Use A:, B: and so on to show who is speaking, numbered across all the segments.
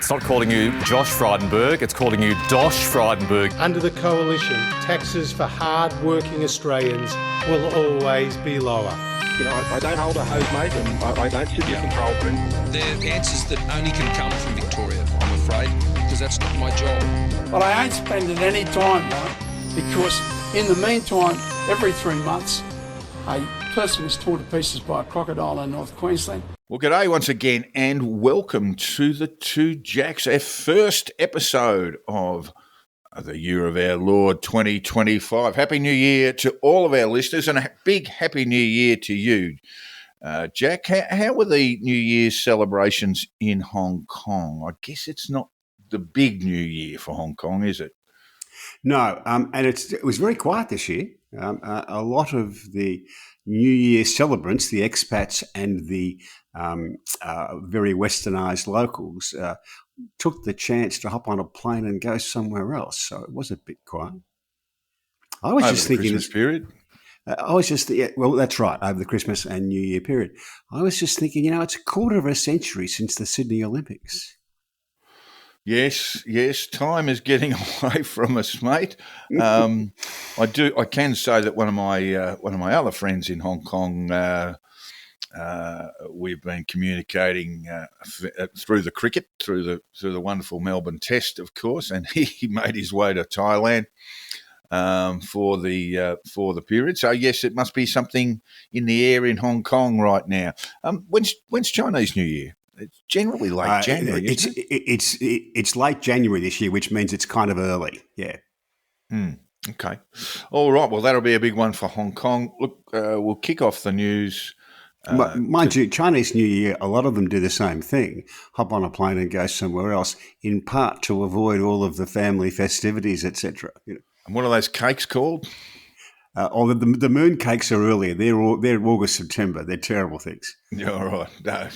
A: It's not calling you Josh Frydenberg, it's calling you Dosh Frydenberg.
B: Under the coalition, taxes for hard-working Australians will always be lower.
C: You know, I don't hold a hose, mate, and I don't sit in the control room.
D: They're answers that only can come from Victoria, I'm afraid, because that's not my job.
E: But I ain't spending any time, though, because in the meantime, every 3 months, a person is torn to pieces by a crocodile in North Queensland.
F: Well, g'day once again, and welcome to the Two Jacks, our first episode of the year of our Lord 2025. Happy New Year to all of our listeners, and a big Happy New Year to you, Jack. How were the New Year's celebrations in Hong Kong? I guess it's not the big New Year for Hong Kong, is it?
G: No, and it was very quiet this year. A lot of the New Year celebrants, the expats and the very westernised locals, took the chance to hop on a plane and go somewhere else. So it was a bit quiet. I was just thinking,
F: Christmas period.
G: Well, that's right, over the Christmas and New Year period. I was just thinking, it's a quarter of a century since the Sydney Olympics.
F: Yes, time is getting away from us, mate. I can say that one of my other friends in Hong Kong, we've been communicating through the cricket, through the wonderful Melbourne Test, of course, and he made his way to Thailand for the period. So yes, it must be something in the air in Hong Kong right now. When's Chinese New Year? It's generally late January.
G: It's late January this year, which means it's kind of early. Yeah.
F: Okay. All right. Well, that'll be a big one for Hong Kong. Look, we'll kick off the news.
G: Mind you, Chinese New Year, a lot of them do the same thing, hop on a plane and go somewhere else, in part to avoid all of the family festivities, etc.
F: And what are those cakes called?
G: The moon cakes are earlier. They're August, September. They're terrible things.
F: Yeah, all right. No,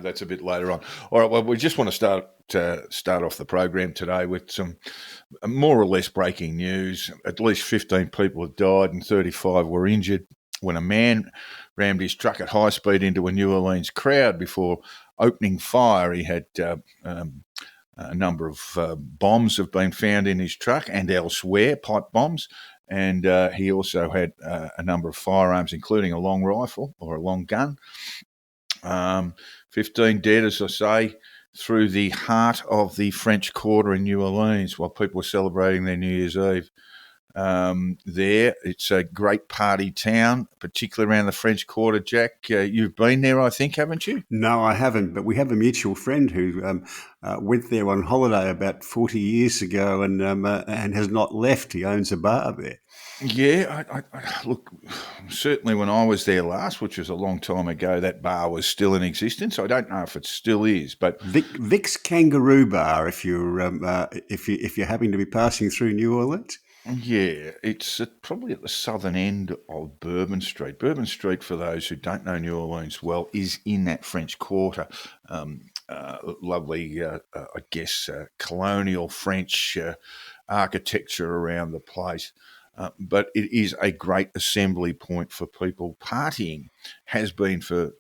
F: that's a bit later on. All right. Well, we just want to start off the program today with some more or less breaking news. At least 15 people have died and 35 were injured when a man rammed his truck at high speed into a New Orleans crowd before opening fire. He had a number of bombs have been found in his truck and elsewhere, pipe bombs. And he also had a number of firearms, including a long rifle or a long gun. 15 dead, as I say, through the heart of the French Quarter in New Orleans while people were celebrating their New Year's Eve. There, it's a great party town, particularly around the French Quarter. Jack, you've been there, I think, haven't you?
G: No, I haven't, but we have a mutual friend who went there on holiday about 40 years ago and has not left. He owns a bar there.
F: Yeah, I look, certainly when I was there last, which was a long time ago, that bar was still in existence. I don't know if it still is, but
G: Vic's Kangaroo Bar, if you're happy to be passing through New Orleans.
F: Yeah, it's probably at the southern end of Bourbon Street. Bourbon Street, for those who don't know New Orleans well, is in that French Quarter. Lovely, I guess, colonial French architecture around the place. But it is a great assembly point for people partying. Has been for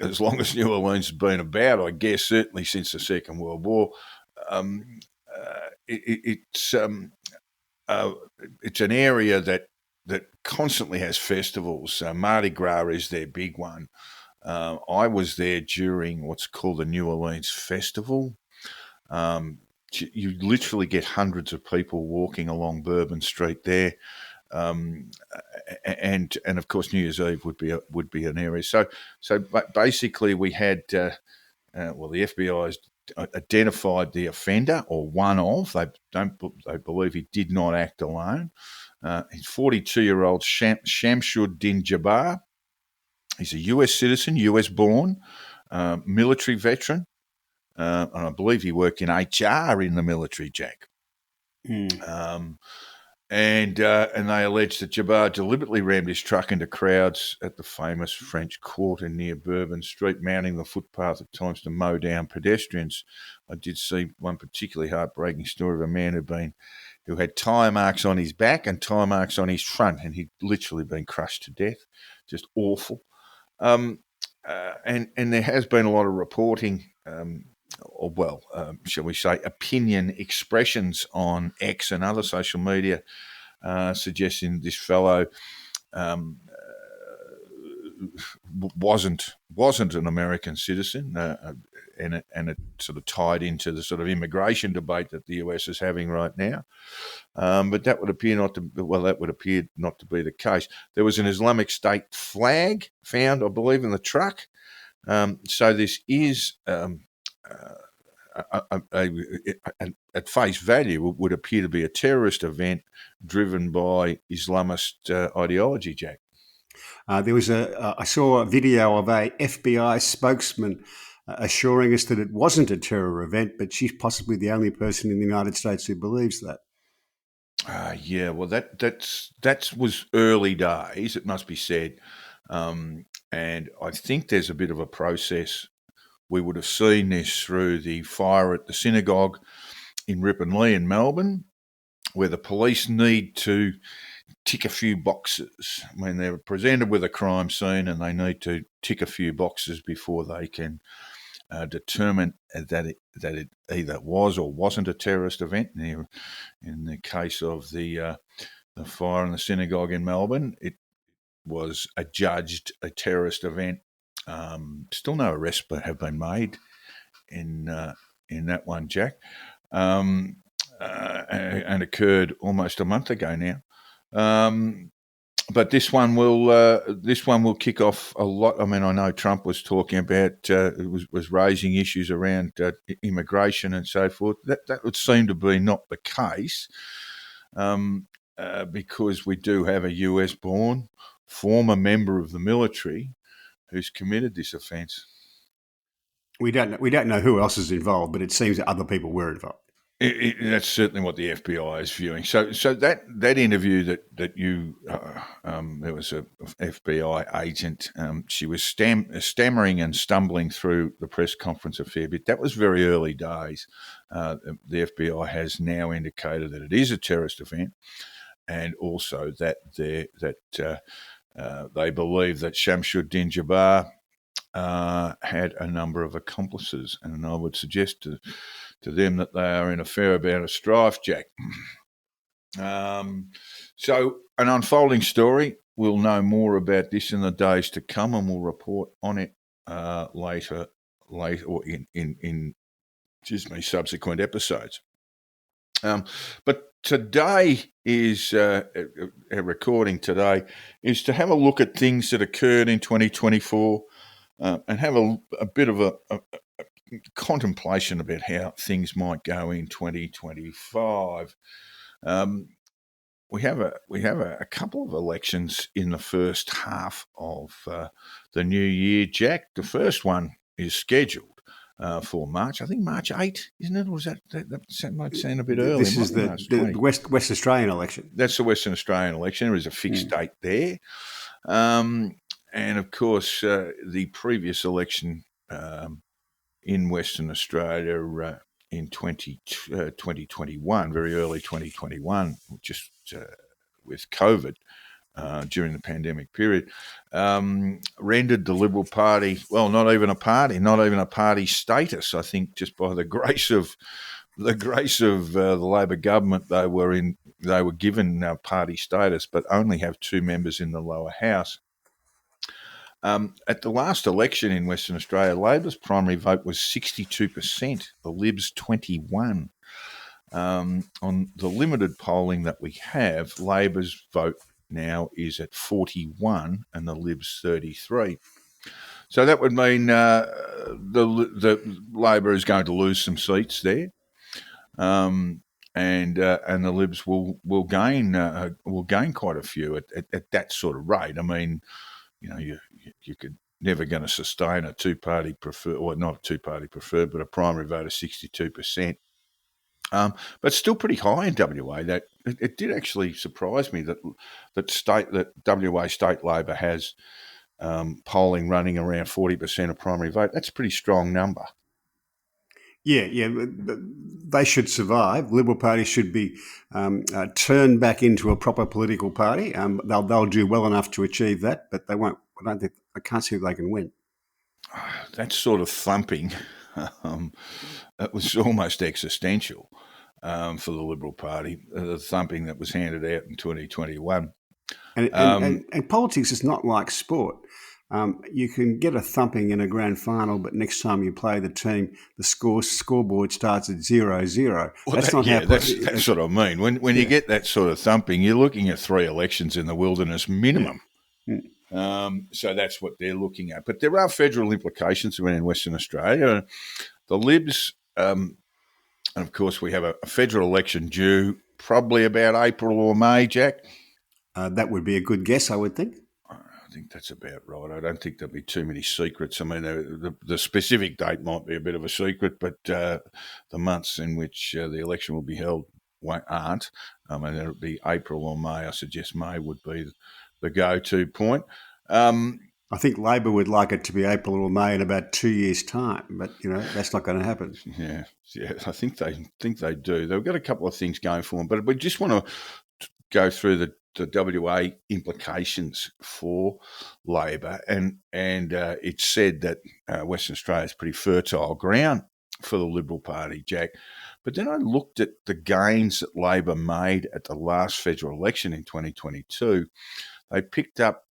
F: as long as New Orleans has been about, I guess, certainly since the Second World War. It's an area that constantly has festivals. Mardi Gras is their big one. I was there during what's called the New Orleans Festival. You literally get hundreds of people walking along Bourbon Street there, and of course New Year's Eve would be an area. So basically we had the FBI's identified the offender, or one of. They believe he did not act alone. He's 42-year-old Shamsuddin Jabbar. He's a US citizen, US born, military veteran, and I believe he worked in HR in the military, Jack. And they allege that Jabbar deliberately rammed his truck into crowds at the famous French Quarter near Bourbon Street, mounting the footpath at times to mow down pedestrians. I did see one particularly heartbreaking story of a man who had tyre marks on his back and tyre marks on his front, and he'd literally been crushed to death. Just awful. And there has been a lot of reporting or well, shall we say, opinion expressions on X and other social media, suggesting this fellow wasn't an American citizen, and it sort of tied into the sort of immigration debate that the US is having right now. But that would appear not to be the case. There was an Islamic State flag found, I believe, in the truck. So this is at face value would appear to be a terrorist event driven by Islamist ideology, Jack.
G: I saw a video of a FBI spokesman assuring us that it wasn't a terror event, but she's possibly the only person in the United States who believes that.
F: Yeah, well, that was early days, it must be said, and I think there's a bit of a process. We would have seen this through the fire at the synagogue in Ripponlea in Melbourne, where the police need to tick a few boxes when they're presented with a crime scene, and they need to tick a few boxes before they can determine that it either was or wasn't a terrorist event. In the case of the fire in the synagogue in Melbourne, it was adjudged a terrorist event. Still no arrests have been made in that one, Jack, and occurred almost a month ago now. But this one will kick off a lot. I mean, I know Trump was talking about was raising issues around immigration and so forth. That would seem to be not the case, because we do have a US-born former member of the military who's committed this offence.
G: We don't know who else is involved, but it seems that other people were involved.
F: That's certainly what the FBI is viewing. So that interview that you there was a FBI agent. She was stammering and stumbling through the press conference a fair bit. That was very early days. The FBI has now indicated that it is a terrorist event, and also that they believe that Shamsuddin Jabbar had a number of accomplices, and I would suggest to them that they are in a fair amount of strife, Jack. So an unfolding story. We'll know more about this in the days to come, and we'll report on it later or in subsequent episodes. But today is a recording today is to have a look at things that occurred in 2024 and have a bit of a contemplation about how things might go in 2025. We have a couple of elections in the first half of the new year, Jack. The first one is scheduled for March. I think March 8, isn't it? Or is that might sound a bit early?
G: This is the West Australian election.
F: That's the Western Australian election. There is a fixed date there. And of course, the previous election in Western Australia in 2021, very early 2021, just with COVID during the pandemic period, rendered the Liberal Party, well, not even a party status. I think just by the grace of the Labor government, they were given party status, but only have 2 members in the lower house. At the last election in Western Australia, Labor's primary vote was 62%, the Libs 21%. On the limited polling that we have, Labor's vote now is at 41% and the Libs 33%. So that would mean the Labor is going to lose some seats there, and the Libs will gain quite a few at that sort of rate. I mean, you could never going to sustain a two-party preferred, or not a two-party preferred, but a primary vote of 62%. But still pretty high in WA. That it did actually surprise me that WA state Labor has polling running around 40% of primary vote. That's a pretty strong number.
G: Yeah, they should survive. Liberal Party should be turned back into a proper political party. They'll do well enough to achieve that, but they won't. I can't see if they can win.
F: That sort of thumping Um, it was almost existential for the Liberal Party, the thumping that was handed out in 2021.
G: And politics is not like sport. You can get a thumping in a grand final, but next time you play the team, the scoreboard starts at 0-0.
F: Well,
G: That's not how.
F: that's what I mean. When you get that sort of thumping, you're looking at 3 elections in the wilderness minimum. So that's what they're looking at. But there are federal implications around Western Australia. The Libs, and of course, we have a federal election due probably about April or May, Jack.
G: That would be a good guess, I would think.
F: I think that's about right. I don't think there'll be too many secrets. I mean, the specific date might be a bit of a secret, but the months in which the election will be held aren't. I mean, it'll be April or May. I suggest May would be the go-to point.
G: I think Labor would like it to be April or May in about 2 years' time, but that's not going to happen.
F: Yeah, I think they do. They've got a couple of things going for them, but we just want to go through the WA implications for Labor, and it's said that Western Australia is pretty fertile ground for the Liberal Party, Jack. But then I looked at the gains that Labor made at the last federal election in 2022. They picked up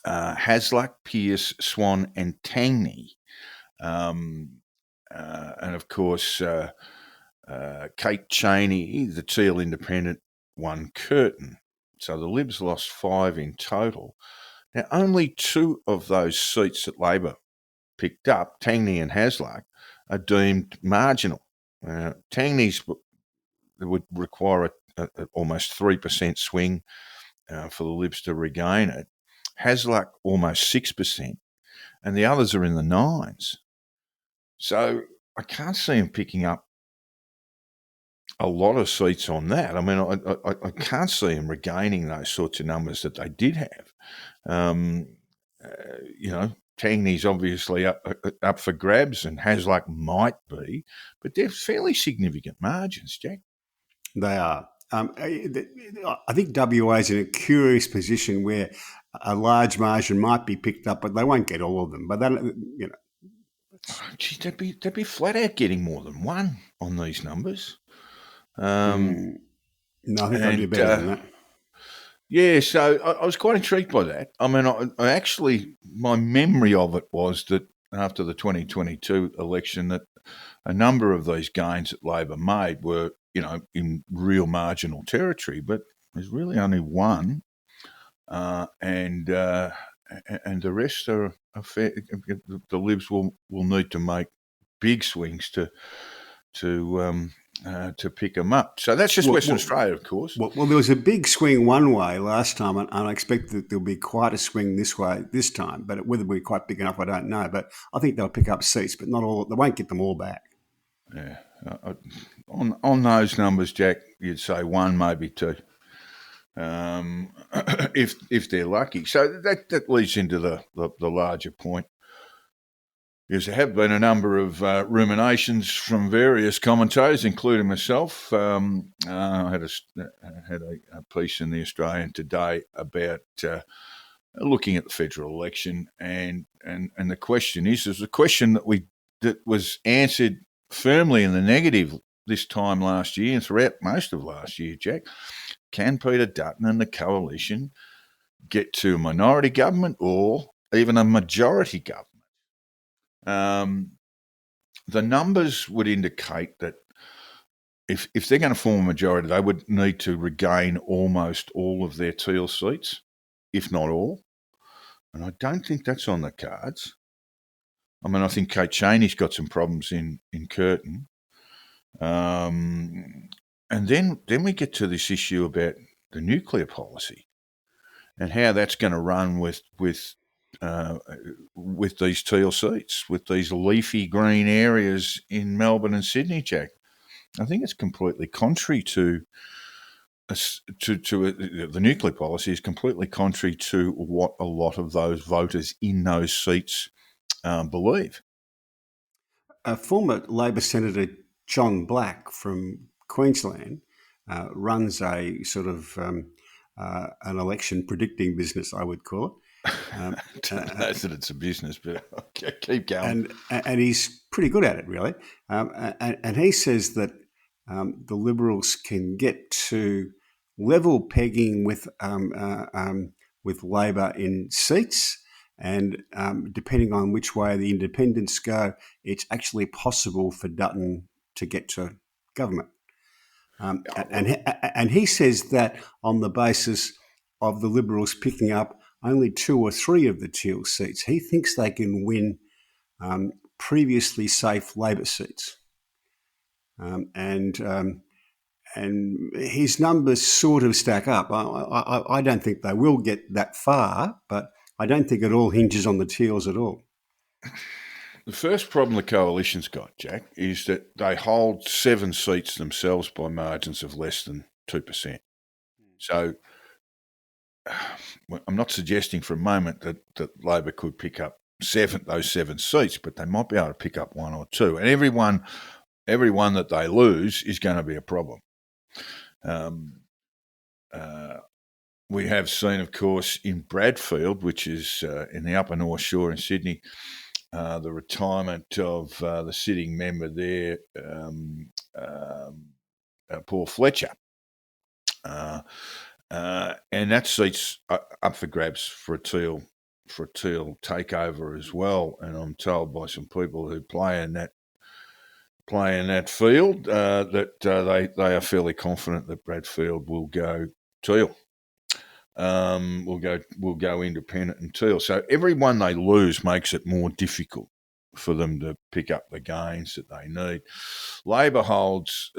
F: Hasluck, Pearce, Swan, and Tangney, and of course Kate Cheney, the Teal Independent, won Curtin. So the Libs lost 5 in total. Now, only 2 of those seats that Labor picked up, Tangney and Hasluck, are deemed marginal. Tangney's would require a almost 3% swing for the Libs to regain it. Hasluck almost 6%, and the others are in the 9s. So I can't see him picking up a lot of seats on that. I mean, I can't see him regaining those sorts of numbers that they did have. Tangney's obviously up for grabs, and Hasluck might be, but they're fairly significant margins, Jack.
G: They are. I think WA is in a curious position where a large margin might be picked up, but they won't get all of them. But
F: Gee, they'd be flat out getting more than 1 on these numbers.
G: No, I think they'll do better than that.
F: Yeah, so I was quite intrigued by that. I mean, I actually, my memory of it was that after the 2022 election, that a number of these gains that Labor made were, in real marginal territory, but there's really only 1, and the rest are fair. The Libs will need to make big swings to pick them up. So that's just Western Australia, of course.
G: Well, there was a big swing one way last time, and I expect that there'll be quite a swing this way this time. But whether it'll be quite big enough, I don't know. But I think they'll pick up seats, but not all. They won't get them all back.
F: Yeah. On those numbers, Jack, you'd say 1, maybe 2, if they're lucky. So that leads into the larger point. Yes, there have been a number of ruminations from various commentators, including myself. I had a piece in the Australian today about looking at the federal election, and the question is, there's a question that was answered firmly in the negative this time last year and throughout most of last year, Jack. Can Peter Dutton and the coalition get to a minority government or even a majority government? The numbers would indicate that if they're going to form a majority, they would need to regain almost all of their Teal seats, if not all. And I don't think that's on the cards. I mean, I think Kate Cheney's got some problems in Curtin. And then we get to this issue about the nuclear policy and how that's going to run with these Teal seats, with these leafy green areas in Melbourne and Sydney, Jack. I think it's completely contrary to the nuclear policy is completely contrary to what a lot of those voters in those seats believe.
G: Former Labor Senator John Black from Queensland runs a sort of an election predicting business, I would call it.
F: Knows that it's a business, but keep going.
G: And he's pretty good at it, really. And he says that the Liberals can get to level pegging with Labor in seats, and depending on which way the independents go, it's actually possible for Dutton to get to government. And he says that on the basis of the Liberals picking up only 2 or 3 of the Teal seats, he thinks they can win previously safe Labor seats. And his numbers sort of stack up. I don't think they will get that far, but I don't think it all hinges on the Teals at all.
F: The first problem the coalition's got, Jack, is that they hold 7 seats themselves by margins of less than 2%. So I'm not suggesting for a moment that Labor could pick up those 7 seats, but they might be able to pick up 1 or 2. And every one that they lose is going to be a problem. We have seen, of course, in Bradfield, which is in the Upper North Shore in Sydney, the retirement of the sitting member there, Paul Fletcher. And that seat's up for grabs for a Teal takeover as well. And I'm told by some people who play in that field that they are fairly confident that Bradfield will go Teal. Will go independent and Teal. So every one they lose makes it more difficult for them to pick up the gains that they need. Labor holds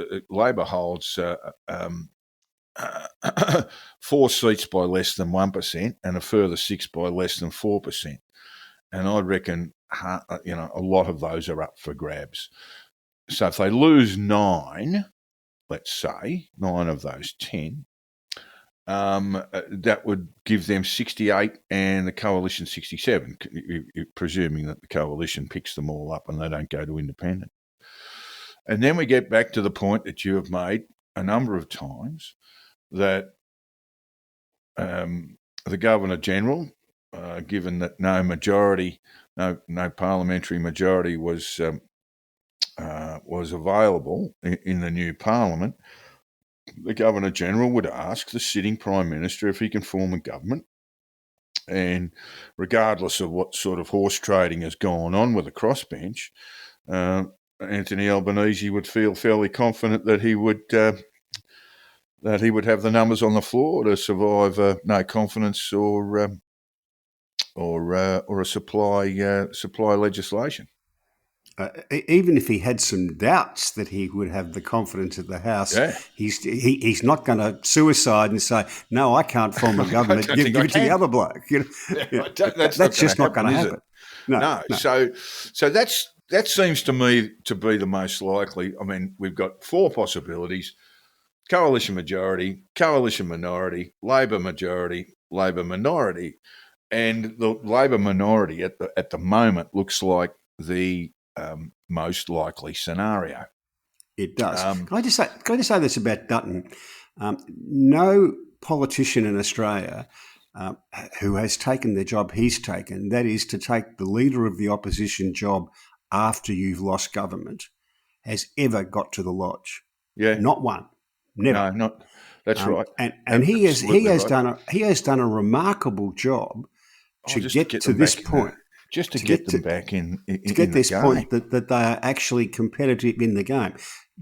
F: 4 seats by less than 1% and a further 6 by less than 4%. And I reckon a lot of those are up for grabs. So if they lose 9, let's say 9 of those 10. That would give them 68 and the coalition 67, presuming that the coalition picks them all up and they don't go to independent. And then we get back to the point that you have made a number of times that the Governor-General, given that no parliamentary majority was available in the new parliament, the Governor-General would ask the sitting Prime Minister if he can form a government. And regardless of what sort of horse trading has gone on with the crossbench, Anthony Albanese would feel fairly confident that he would have the numbers on the floor to survive no confidence or a supply legislation.
G: Even if he had some doubts that he would have the confidence of the House, he's not going to suicide and say, "No, I can't form a government. give it to the other bloke." That's just not going to happen. No.
F: So that seems to me to be the most likely. I mean, we've got 4 possibilities: coalition majority, coalition minority, Labor majority, Labor minority, and the Labor minority at the moment looks like the most likely scenario.
G: It does. Can I just say this about Dutton? No politician in Australia who has taken the job he's taken, that is to take the leader of the opposition job after you've lost government, has ever got to the Lodge.
F: Yeah,
G: not one, never.
F: No, not. That's right.
G: And he has done a remarkable job to get to this point.
F: Just to get them back in
G: to get
F: the
G: this
F: game.
G: point that they are actually competitive in the game.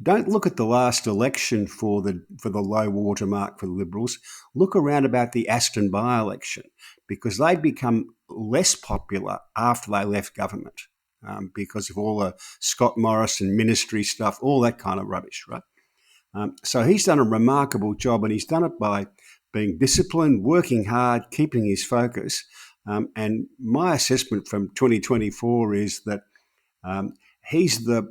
G: Don't look at the last election for the low water mark for the Liberals. Look around about the Aston by-election, because they become less popular after they left government because of all the Scott Morrison ministry stuff, all that kind of rubbish, right? So he's done a remarkable job, and he's done it by being disciplined, working hard, keeping his focus. And my assessment from 2024 is that he's the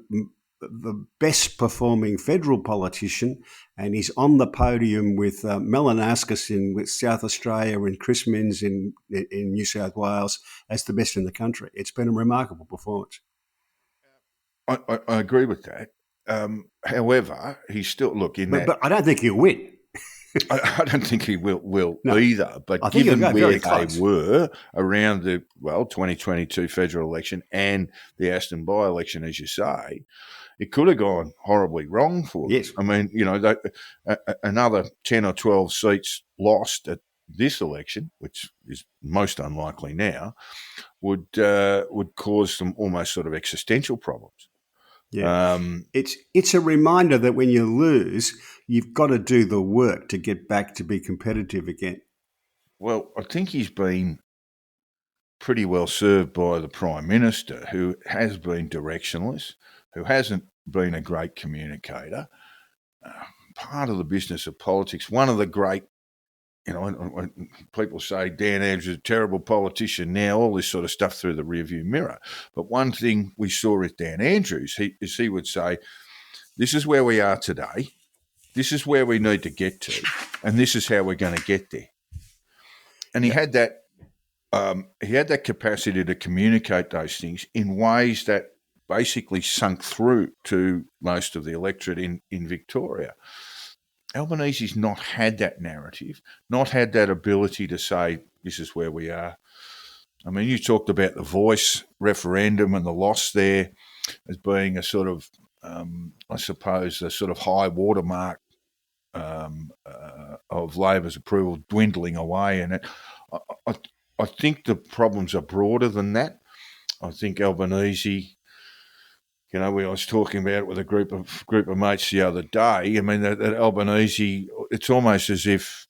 G: best performing federal politician, and he's on the podium with Malinauskas with South Australia and Chris Minns in New South Wales as the best in the country. It's been a remarkable performance.
F: I agree with that. However, he's still but
G: I don't think he'll win.
F: I don't think he will
G: No.
F: either. But
G: I think he'll
F: given
G: go very
F: where they
G: close.
F: were around the 2022 federal election and the Aston by-election, as you say, it could have gone horribly wrong for them.
G: Yes.
F: I mean, another 10 or 12 seats lost at this election, which is most unlikely now, would cause some almost sort of existential problems.
G: Yeah. It's a reminder that when you lose, you've got to do the work to get back to be competitive again.
F: Well, I think he's been pretty well served by the Prime Minister, who has been directionless, who hasn't been a great communicator. Part of the business of politics, one of the great, when people say Dan Andrews is a terrible politician now, all this sort of stuff through the rearview mirror. But one thing we saw with Dan Andrews, he would say, this is where we are today, this is where we need to get to, and this is how we're going to get there. And he had that capacity to communicate those things in ways that basically sunk through to most of the electorate in Victoria. Albanese's not had that narrative, not had that ability to say, this is where we are. I mean, you talked about the Voice referendum and the loss there as being a sort of, I suppose, a sort of high watermark of Labor's approval dwindling away. And I think the problems are broader than that. I think Albanese, I was talking about it with a group of mates the other day. I mean, that Albanese, it's almost as if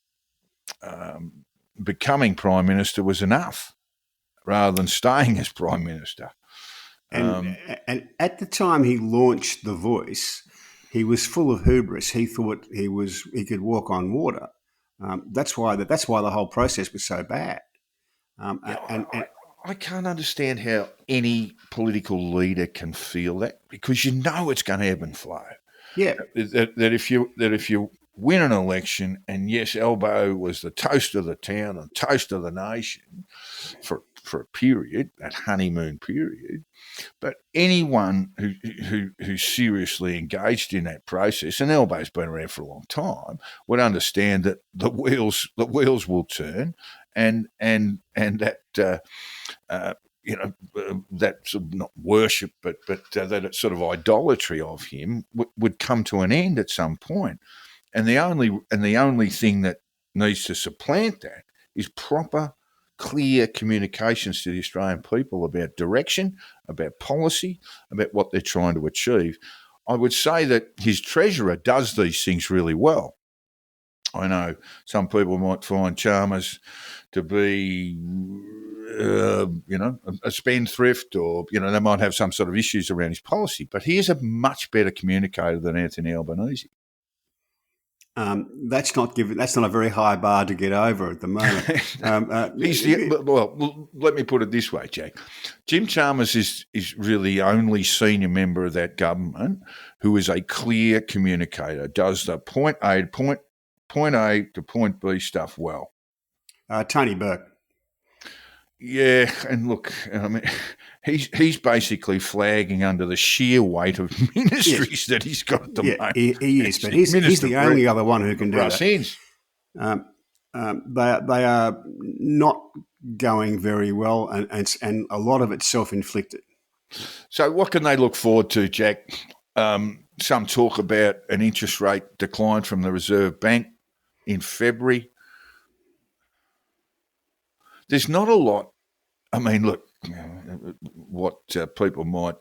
F: becoming Prime Minister was enough rather than staying as Prime Minister.
G: And at the time he launched The Voice, he was full of hubris. He thought he could walk on water. That's why the whole process was so bad.
F: I can't understand how any political leader can feel that, because it's going to ebb and flow.
G: Yeah.
F: That if you win an election, and yes, Albo was the toast of the town and toast of the nation for a period, that honeymoon period, but anyone who's seriously engaged in that process, and Albo's been around for a long time, would understand that the wheels will turn, and that that sort of not worship, but that sort of idolatry of him would come to an end at some point. And the only thing that needs to supplant that is proper, clear communications to the Australian people about direction, about policy, about what they're trying to achieve. I would say that his treasurer does these things really well. I know some people might find Chalmers to be, a spendthrift, or, they might have some sort of issues around his policy, but he is a much better communicator than Anthony Albanese.
G: That's not a very high bar to get over at the moment.
F: Let me put it this way, Jack. Jim Chalmers is really the only senior member of that government who is a clear communicator, does the point A to point B stuff well.
G: Tony Burke.
F: Yeah, and look, I mean, he's basically flagging under the sheer weight of ministries that he's got at the moment.
G: He is, but he's the only other one who can do
F: Russ
G: that.
F: Innes.
G: They are not going very well, and a lot of it's self-inflicted.
F: So what can they look forward to, Jack? Some talk about an interest rate decline from the Reserve Bank in February. There's not a lot. I mean, look, what people might,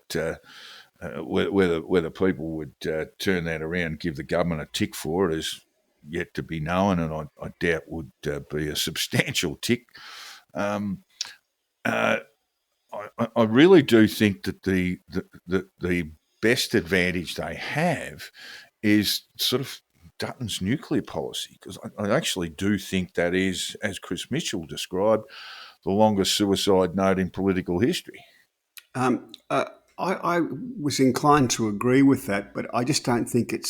F: whether people would turn that around, give the government a tick for it, is yet to be known, and I doubt would be a substantial tick. I really do think that the best advantage they have is sort of Dutton's nuclear policy, because I actually do think that is, as Chris Mitchell described, the longest suicide note in political history.
G: I was inclined to agree with that, but I just don't think it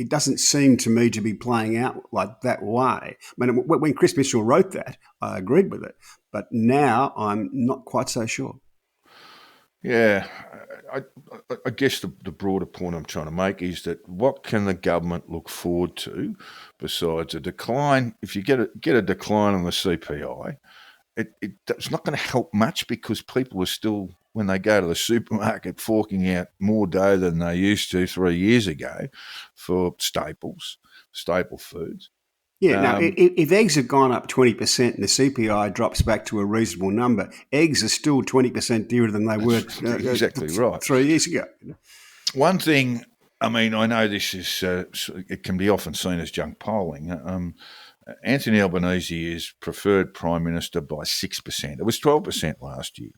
G: doesn't seem to me to be playing out like that way. I mean, when Chris Mitchell wrote that, I agreed with it, but now I'm not quite so sure.
F: Yeah, I guess the broader point I'm trying to make is that what can the government look forward to besides a decline? If you get a decline on the CPI, it's not going to help much because people are still, when they go to the supermarket, forking out more dough than they used to 3 years ago for staple foods.
G: Yeah, now, if eggs have gone up 20% and the CPI drops back to a reasonable number, eggs are still 20% dearer than they were
F: exactly right
G: 3 years ago.
F: One thing, I mean, I know this is, it can be often seen as junk polling. Anthony Albanese is preferred Prime Minister by 6%. It was 12% last year,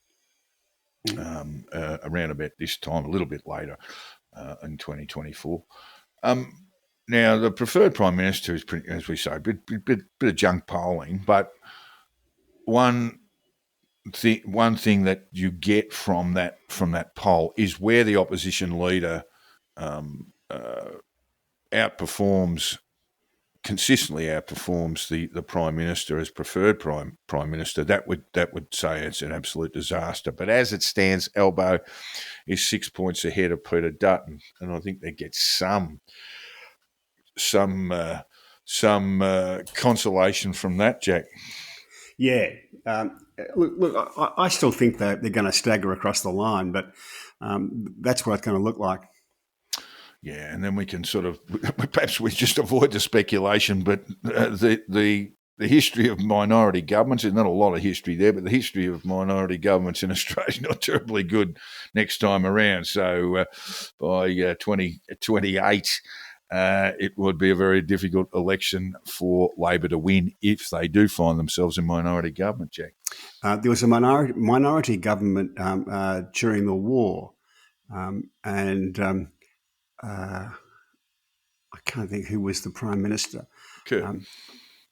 F: around about this time, a little bit later in 2024. Now, the preferred Prime Minister is, pretty, as we say, a bit of junk polling, but one thing that you get from that poll is where the opposition leader consistently outperforms the Prime Minister as preferred Prime Minister. That would say it's an absolute disaster. But as it stands, Albo is 6 points ahead of Peter Dutton, and I think they get some consolation from that, Jack.
G: Yeah. Look, I still think they're going to stagger across the line, but that's what it's going to look like.
F: Yeah, and then we can sort of perhaps we just avoid the speculation, but the history of minority governments, there's not a lot of history there, but the history of minority governments in Australia is not terribly good next time around. So by 2028, it would be a very difficult election for Labor to win if they do find themselves in minority government, Jack.
G: There was a minority government during the war, and I can't think who was the Prime Minister.
F: Curtin.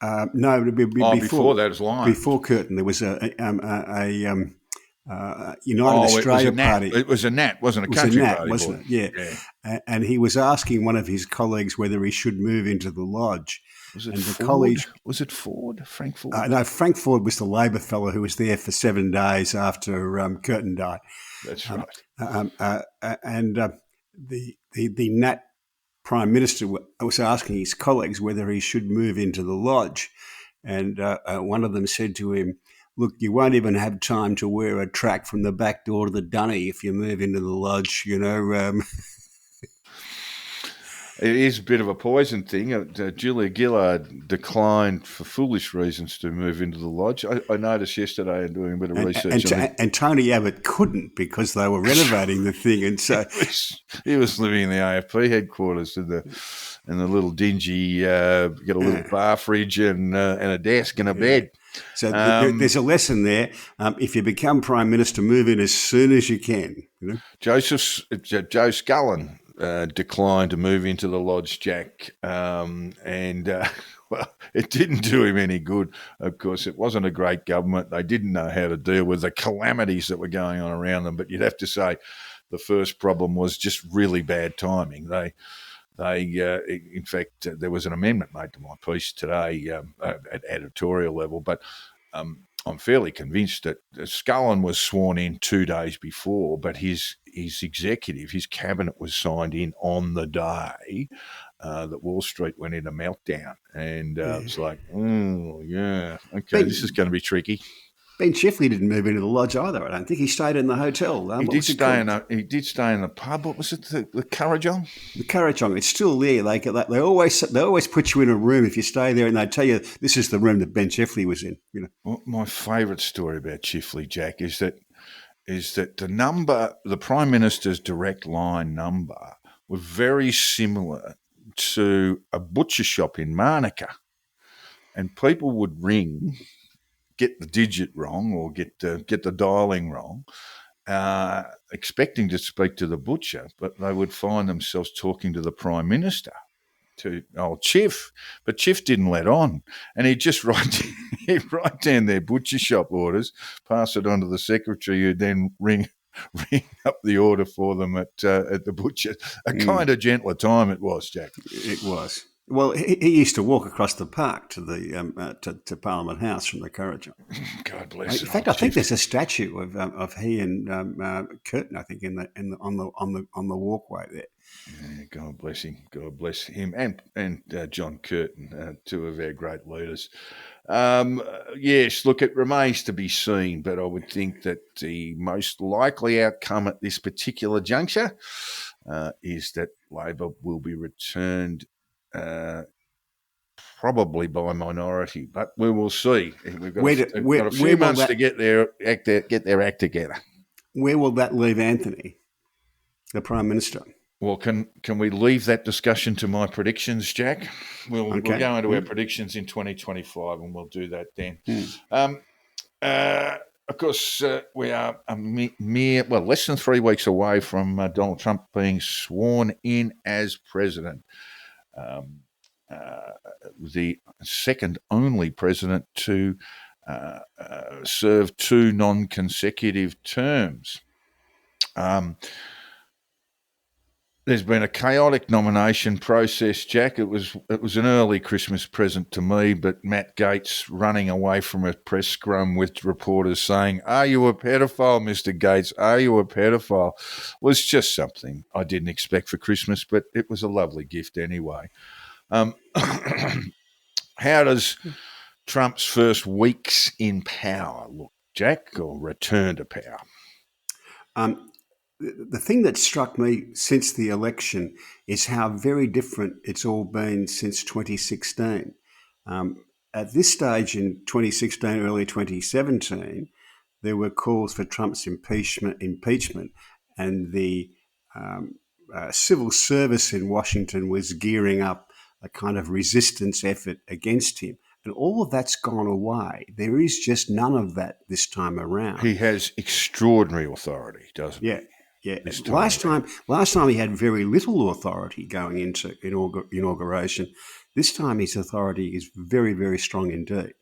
G: No,
F: before that was Lyon.
G: Before Curtin, there was a United Australia Party.
F: It was a Nat, wasn't it? A country party,
G: wasn't it? Yeah. And he was asking one of his colleagues whether he should move into the lodge.
F: Was it Ford? Was it Ford? Frank Ford?
G: No, Frank Ford was the Labor fellow who was there for 7 days after Curtin died.
F: That's right.
G: And the Nat Prime Minister was asking his colleagues whether he should move into the lodge. And one of them said to him, "Look, you won't even have time to wear a track from the back door to the dunny if you move into the lodge, you know."
F: It is a bit of a poison thing. Julia Gillard declined for foolish reasons to move into the lodge. I noticed yesterday in doing a bit of research.
G: And Tony Abbott couldn't because they were renovating the thing. And so
F: he was living in the AFP headquarters in the little dingy, got a little bar fridge and a desk and a bed.
G: So there's a lesson there. If you become Prime Minister, move in as soon as you can. You know? Joe
F: Scullin declined to move into the lodge, Jack, and well, it didn't do him any good. Of course, it wasn't a great government. They didn't know how to deal with the calamities that were going on around them. But you'd have to say the first problem was just really bad timing. They in fact, there was an amendment made to my piece today at editorial level, but I'm fairly convinced that Scullin was sworn in 2 days before, but his executive, his cabinet was signed in on the day that Wall Street went into meltdown. And it's like, okay, this is going to be tricky.
G: Ben Chifley didn't move into the lodge either, I don't think. He stayed in the hotel.
F: He did stay in the pub. What was it? The Currajong?
G: The Currajong. It's still there. They always put you in a room if you stay there, and they tell you this is the room that Ben Chifley was in. You know.
F: Well, my favourite story about Chifley, Jack, is that the Prime Minister's direct line number was very similar to a butcher shop in Manuka, and people would ring, get the digit wrong or get the dialing wrong, expecting to speak to the butcher, but they would find themselves talking to the Prime Minister, to old Chiff. But Chiff didn't let on, and he'd just write down their butcher shop orders, pass it on to the secretary, who'd then ring up the order for them at the butcher. A kind of gentler time it was, Jack.
G: It was. Well, he used to walk across the park to the to Parliament House from the Courage.
F: God
G: In
F: bless it.
G: fact, I think there's a statue of he and Curtin. I think on the walkway there.
F: Yeah, God bless him. God bless him and John Curtin, two of our great leaders. Yes, look, it remains to be seen, but I would think that the most likely outcome at this particular juncture is that Labor will be returned probably by minority, but we will see. We've got a few months to get their act together.
G: Where will that leave Anthony, the Prime Minister?
F: Well, can we leave that discussion to my predictions, Jack? We'll go into our predictions in 2025, and we'll do that then. Of course, we are less than 3 weeks away from Donald Trump being sworn in as president. The second only president to serve 2 non-consecutive terms. There's been a chaotic nomination process, Jack. It was an early Christmas present to me, but Matt Gaetz running away from a press scrum with reporters saying, "Are you a pedophile, Mr. Gaetz? Are you a pedophile?" was just something I didn't expect for Christmas, but it was a lovely gift anyway. How does Trump's first weeks in power look, Jack, or return to power?
G: The thing that struck me since the election is how very different it's all been since 2016. At this stage in 2016, early 2017, there were calls for Trump's impeachment, and the civil service in Washington was gearing up a kind of resistance effort against him. And all of that's gone away. There is just none of that this time around.
F: He has extraordinary authority, doesn't he?
G: Yeah. Last time he had very little authority going into inauguration. This time his authority is very, very strong indeed.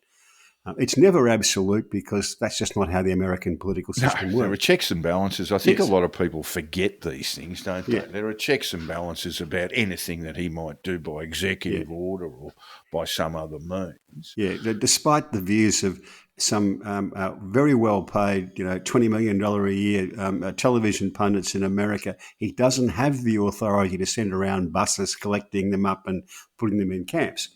G: It's never absolute because that's just not how the American political system works.
F: There are checks and balances. I think a lot of people forget these things, don't they? Yeah. There are checks and balances about anything that he might do by executive order or by some other means.
G: Yeah, despite the views of some very well-paid, $20 million a year television pundits in America, he doesn't have the authority to send around buses collecting them up and putting them in camps.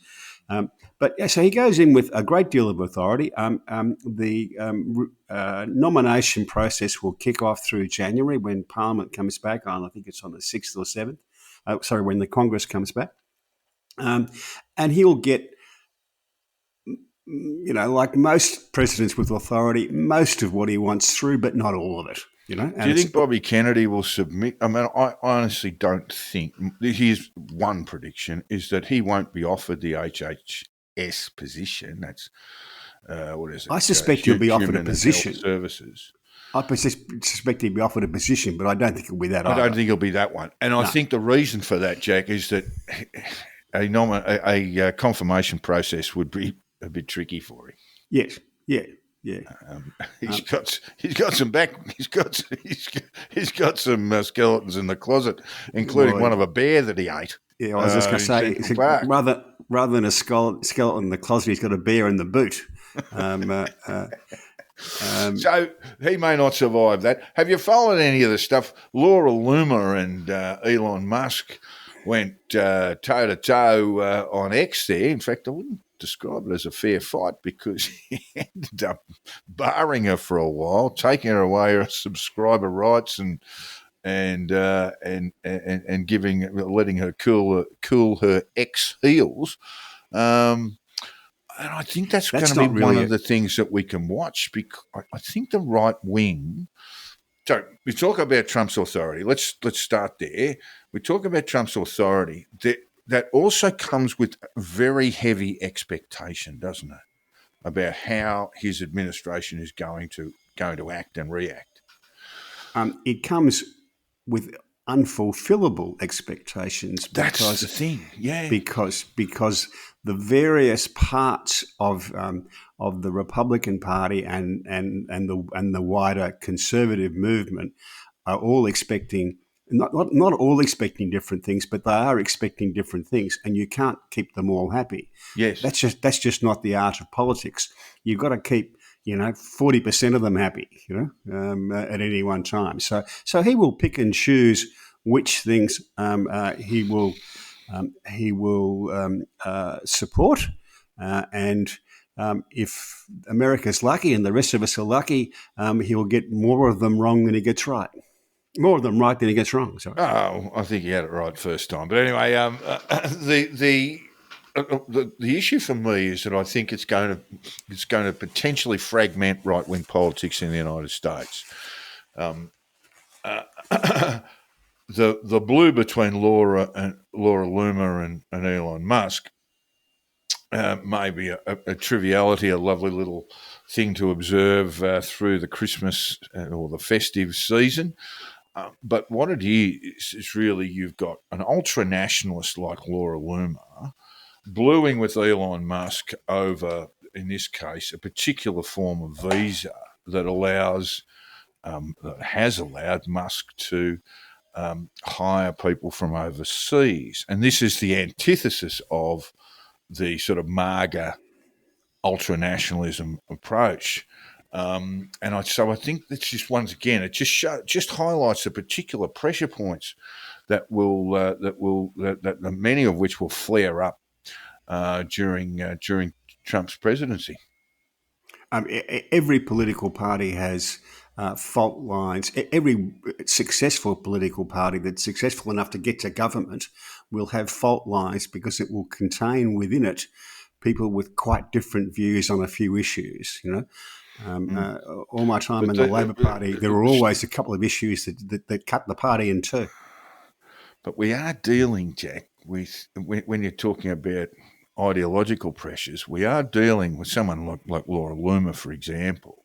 G: So he goes in with a great deal of authority. The nomination process will kick off through January when Parliament comes back on, I think it's on the 6th or 7th, when the Congress comes back. And he'll get, like most presidents with authority, most of what he wants through, but not all of it.
F: Do you think Bobby Kennedy will submit? I mean, I honestly don't think. Here's one prediction: is that he won't be offered the HHS position. That's what is it?
G: I suspect he'll be offered a position.
F: Services.
G: I suspect he'll be offered a position, but I don't think it'll be that.
F: I don't think it'll be that one. And I think the reason for that, Jack, is that a confirmation process would be a bit tricky for him.
G: Yes. Yeah.
F: He's got some skeletons in the closet, including one of a bear that he ate.
G: Yeah, I was just going to say, rather than a skeleton in the closet, he's got a bear in the boot.
F: So he may not survive that. Have you followed any of the stuff? Laura Loomer and Elon Musk went toe-to-toe on X there. In fact, I wouldn't describe it as a fair fight because he ended up barring her for a while, taking her away her subscriber rights and letting her cool her ex heels. And I think that's going to be really one of the things that we can watch because I think the right wing. So we talk about Trump's authority. Let's start there. We talk about Trump's authority. That also comes with very heavy expectation, doesn't it, about how his administration is going to act and react.
G: It comes with unfulfillable expectations.
F: That's the thing, yeah.
G: Because the various parts of the Republican Party and the wider conservative movement are all expecting not all expecting different things, but they are expecting different things, and you can't keep them all happy.
F: Yes.
G: That's just not the art of politics. You've got to keep 40% of them happy, at any one time. So he will pick and choose which things he will support, and if America's lucky and the rest of us are lucky, he'll get more of them wrong than he gets right. More of them right than he gets wrong. Sorry.
F: Oh, I think he had it right first time. But anyway, the issue for me is that I think it's going to potentially fragment right wing politics in the United States. The blue between Laura Loomer and Elon Musk may be a triviality, a lovely little thing to observe through the Christmas or the festive season. But what it is really you've got an ultra-nationalist like Laura Loomer blueing with Elon Musk over, in this case, a particular form of visa that has allowed Musk to hire people from overseas. And this is the antithesis of the sort of MAGA ultra-nationalism approach. So I think that's just, once again, it just highlights the particular pressure points that many of which will flare up during Trump's presidency.
G: Every political party has fault lines. Every successful political party that's successful enough to get to government will have fault lines because it will contain within it people with quite different views on a few issues. All my time in the Labor Party, there were always a couple of issues that cut the party in two.
F: But we are dealing, Jack, with, when you're talking about ideological pressures, we are dealing with someone like Laura Loomer, for example.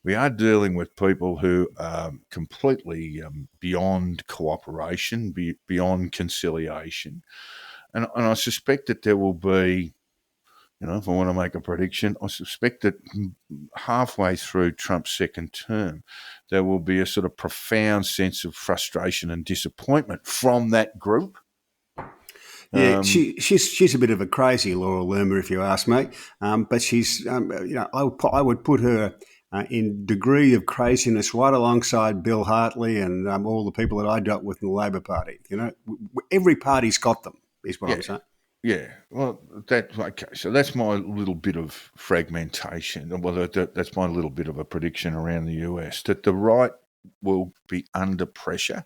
F: We are dealing with people who are completely beyond cooperation, beyond conciliation. And I suspect that there will be, if I want to make a prediction, I suspect that halfway through Trump's second term, there will be a sort of profound sense of frustration and disappointment from that group.
G: Yeah, she's a bit of a crazy Laura Loomer, if you ask me. But she's, I would put her in degree of craziness right alongside Bill Hartley and all the people that I dealt with in the Labor Party. Every party's got them, is what I'm saying.
F: Yeah, well, okay. So that's my little bit of fragmentation. Well, that's my little bit of a prediction around the US, that the right will be under pressure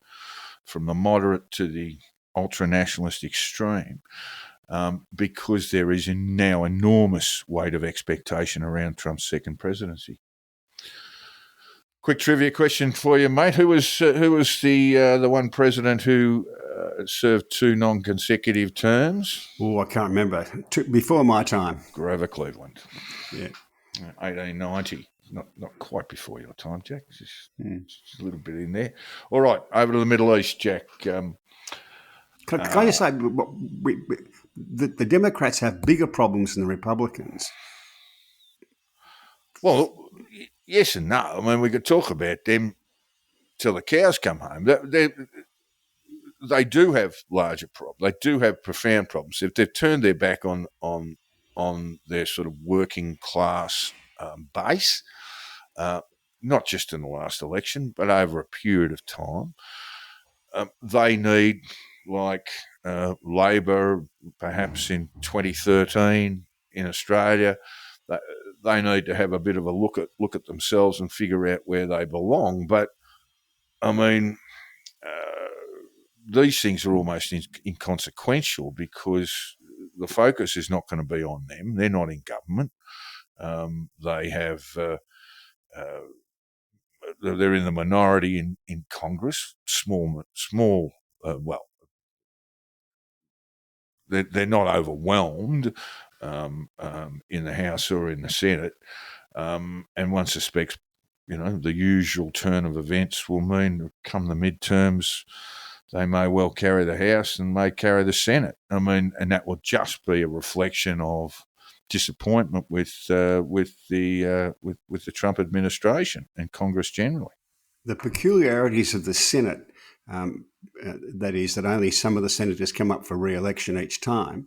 F: from the moderate to the ultra-nationalist extreme, because there is now enormous weight of expectation around Trump's second presidency. Quick trivia question for you, mate. Who was the one president who served 2 non-consecutive terms?
G: Oh, I can't remember. Before my time.
F: Grover Cleveland.
G: Yeah.
F: 1890. Not quite before your time, Jack. Just a little bit in there. All right, over to the Middle East, Jack.
G: Can I just say, the Democrats have bigger problems than the Republicans?
F: Well, yes and no. I mean, we could talk about them till the cows come home. They do have larger problems. They do have profound problems. If they've turned their back on their sort of working class base, not just in the last election, but over a period of time, they need, like Labor, perhaps in 2013 in Australia, they need to have a bit of a look at themselves and figure out where they belong. But I mean, these things are almost inconsequential because the focus is not going to be on them. They're not in government. They have they're in the minority in Congress. Small. Well, they're not overwhelmed in the House or in the Senate, and one suspects, the usual turn of events will mean come the midterms, they may well carry the House and may carry the Senate. I mean, and that will just be a reflection of disappointment with the Trump administration and Congress generally.
G: The peculiarities of the Senate that is, that only some of the senators come up for re-election each time,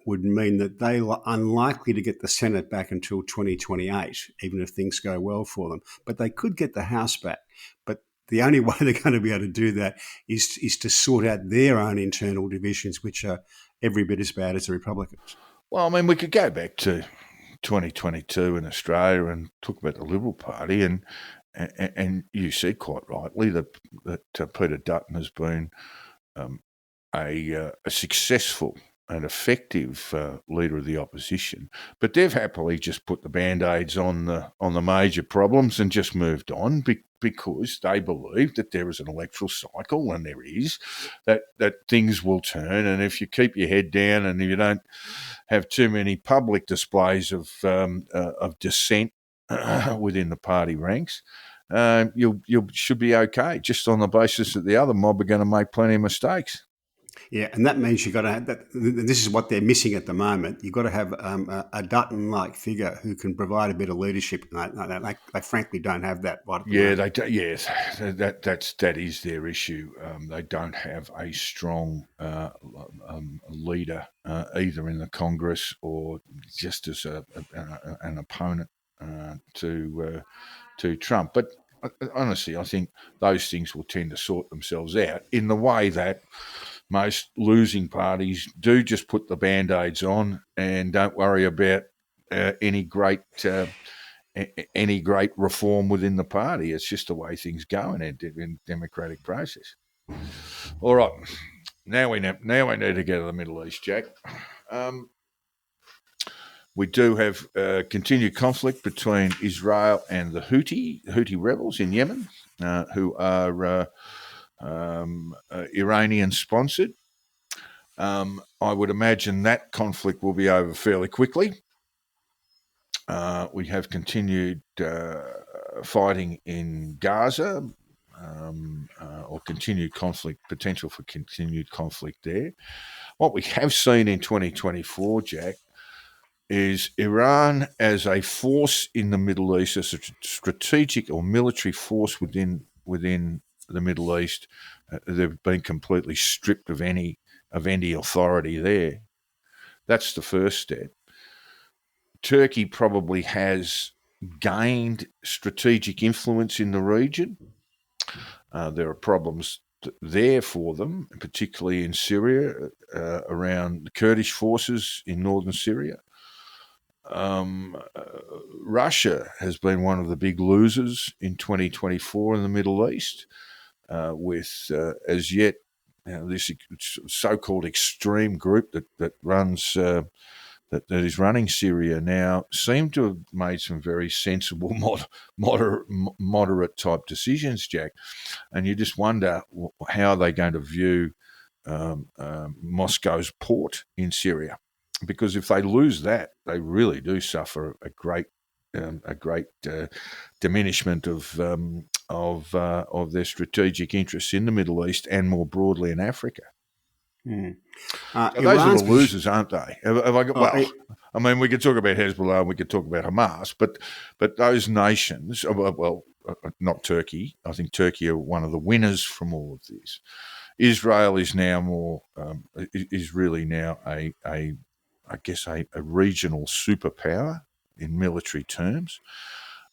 G: would mean that they are unlikely to get the Senate back until 2028, even if things go well for them. But they could get the House back. But the only way they're going to be able to do that is to sort out their own internal divisions, which are every bit as bad as the Republicans.
F: Well, I mean, we could go back to 2022 in Australia and talk about the Liberal Party, and you said quite rightly that Peter Dutton has been a successful and effective leader of the opposition, but they've happily just put the band-aids on the major problems and just moved on because they believe that there is an electoral cycle, and there is, that things will turn, and if you keep your head down and you don't have too many public displays of dissent within the party ranks, you should be okay, just on the basis that the other mob are going to make plenty of mistakes.
G: Yeah, and that means you've got to have that. This is what they're missing at the moment. You've got to have a Dutton-like figure who can provide a bit of leadership. They frankly don't have that. Right at the moment.
F: They do, yes, that is their issue. They don't have a strong leader either in the Congress or just as an opponent to Trump. But honestly, I think those things will tend to sort themselves out in the way that most losing parties do just put the band-aids on and don't worry about any great reform within the party. It's just the way things go in democratic process. All right, now we need to go to the Middle East, Jack. We do have continued conflict between Israel and the Houthi rebels in Yemen, who are Iranian-sponsored. I would imagine that conflict will be over fairly quickly. We have continued fighting in Gaza, or potential for continued conflict there. What we have seen in 2024, Jack, is Iran as a force in the Middle East, as a strategic or military force within the Middle East. They've been completely stripped of any authority there. That's the first step. Turkey probably has gained strategic influence in the region. There are problems there for them, particularly in Syria, around the Kurdish forces in northern Syria. Russia has been one of the big losers in 2024 in the Middle East, with as yet this so-called extreme group that runs that is running Syria now seem to have made some very sensible, moderate type decisions, Jack. And you just wonder how they're going to view Moscow's port in Syria. Because if they lose that, they really do suffer a great diminishment of their strategic interests in the Middle East and more broadly in Africa.
G: Mm.
F: So those are the losers, aren't they? I mean, we could talk about Hezbollah and we could talk about Hamas, but those nations, not Turkey. I think Turkey are one of the winners from all of this. Israel is now really now a regional superpower in military terms.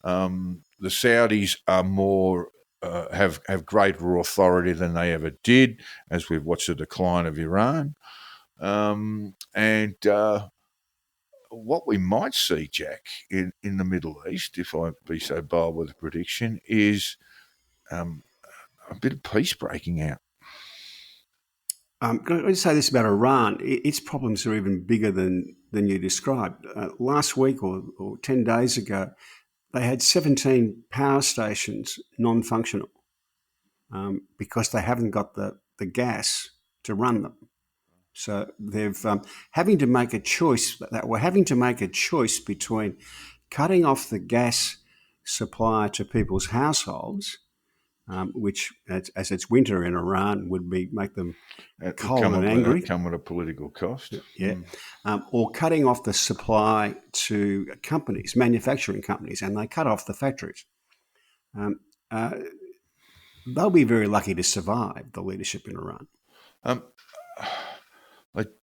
F: The Saudis are more have greater authority than they ever did, as we've watched the decline of Iran. What we might see, Jack, in the Middle East, if I be so bold with a prediction, is a bit of peace breaking out.
G: Can I just say this about Iran? Its problems are even bigger than you described. Last week or 10 days ago, they had 17 power stations non-functional because they haven't got the gas to run them. So they've having to make a choice. We're having to make a choice between cutting off the gas supply to people's households, which, as it's winter in Iran, would make them cold and angry.
F: Come at a political cost.
G: Yeah. Or cutting off the supply to manufacturing companies, and they cut off the factories. they'll be very lucky to survive the leadership in Iran.
F: Um,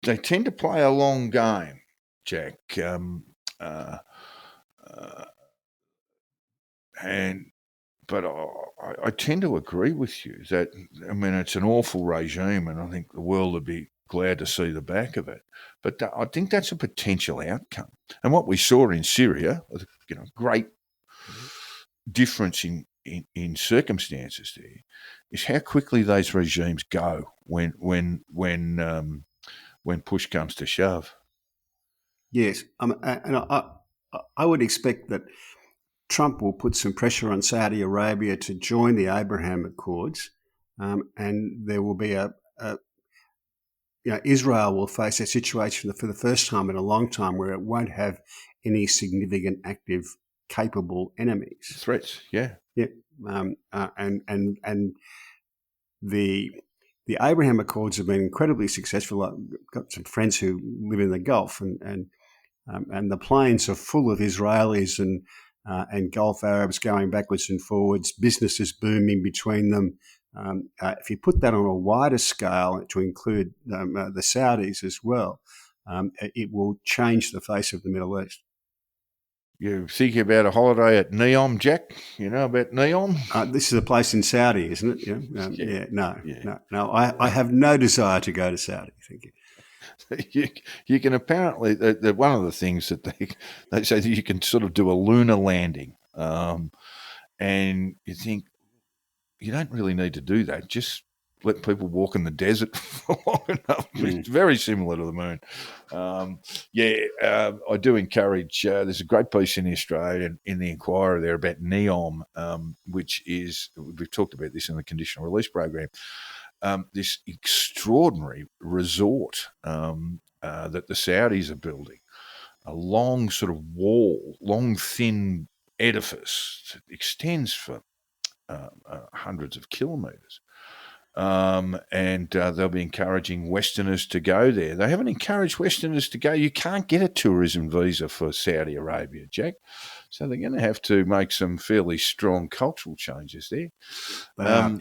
F: they tend to play a long game, Jack. But I tend to agree with you that, I mean, it's an awful regime, and I think the world would be glad to see the back of it. But I think that's a potential outcome. And what we saw in Syria, great difference in circumstances there, is how quickly those regimes go when push comes to shove.
G: Yes, and I would expect that Trump will put some pressure on Saudi Arabia to join the Abraham Accords, and there will be Israel will face a situation for the first time in a long time where it won't have any significant, active, capable enemies.
F: Threats, yeah.
G: Yeah, and the Abraham Accords have been incredibly successful. I've got some friends who live in the Gulf, and the plains are full of Israelis and Gulf Arabs going backwards and forwards. Businesses booming between them. If you put that on a wider scale to include the Saudis as well, it will change the face of the Middle East.
F: You thinking about a holiday at Neom, Jack? You know about Neom?
G: This is a place in Saudi, isn't it? No. I have no desire to go to Saudi. Thank you.
F: You can apparently, one of the things that they say that you can sort of do a lunar landing, and you think you don't really need to do that. Just let people walk in the desert for long enough. It's very similar to the moon. I do encourage. There's a great piece in the Australian in the Inquirer there about Neom, which is, we've talked about this in the conditional release program. This extraordinary resort that the Saudis are building, a long sort of wall, long thin edifice that extends for hundreds of kilometres. And they'll be encouraging Westerners to go there. They haven't encouraged Westerners to go. You can't get a tourism visa for Saudi Arabia, Jack. So they're going to have to make some fairly strong cultural changes there.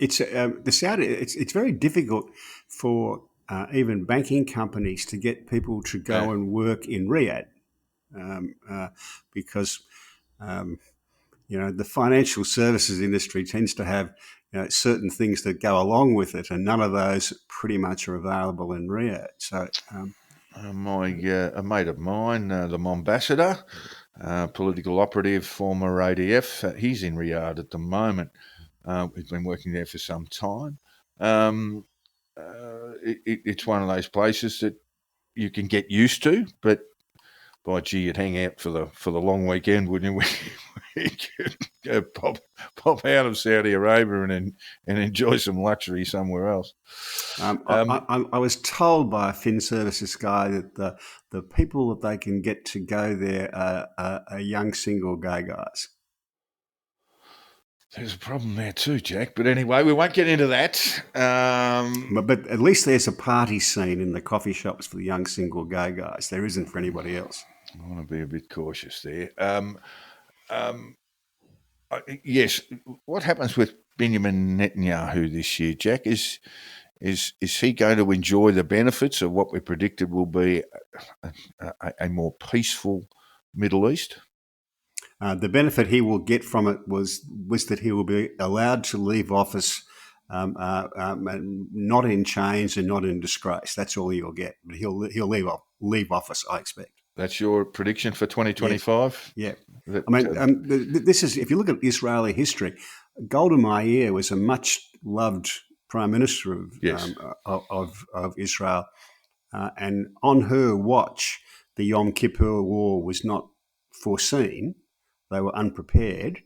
G: It's very difficult for even banking companies to get people to go and work in Riyadh because the financial services industry tends to have certain things that go along with it, and none of those pretty much are available in Riyadh. So,
F: a mate of mine, the Mombassador, political operative, former ADF, he's in Riyadh at the moment. He's been working there for some time. It's one of those places that you can get used to, but by gee, you'd hang out for the long weekend, wouldn't you? We could go pop out of Saudi Arabia and enjoy some luxury somewhere else.
G: I was told by a Fin Services guy that the people that they can get to go there are young single gay guys.
F: There's a problem there too, Jack. But anyway, we won't get into that.
G: But at least there's a party scene in the coffee shops for the young single gay guys. There isn't for anybody else.
F: I want to be a bit cautious there. Yes, what happens with Benjamin Netanyahu this year, Jack? Is he going to enjoy the benefits of what we predicted will be a more peaceful Middle East?
G: The benefit he will get from it was that he will be allowed to leave office, not in chains and not in disgrace. That's all he'll get. But he'll leave office, I expect.
F: That's your prediction for 2025?
G: Yeah. This is, if you look at Israeli history, Golda Meir was a much loved prime minister of Israel, and on her watch, the Yom Kippur War was not foreseen. They were unprepared,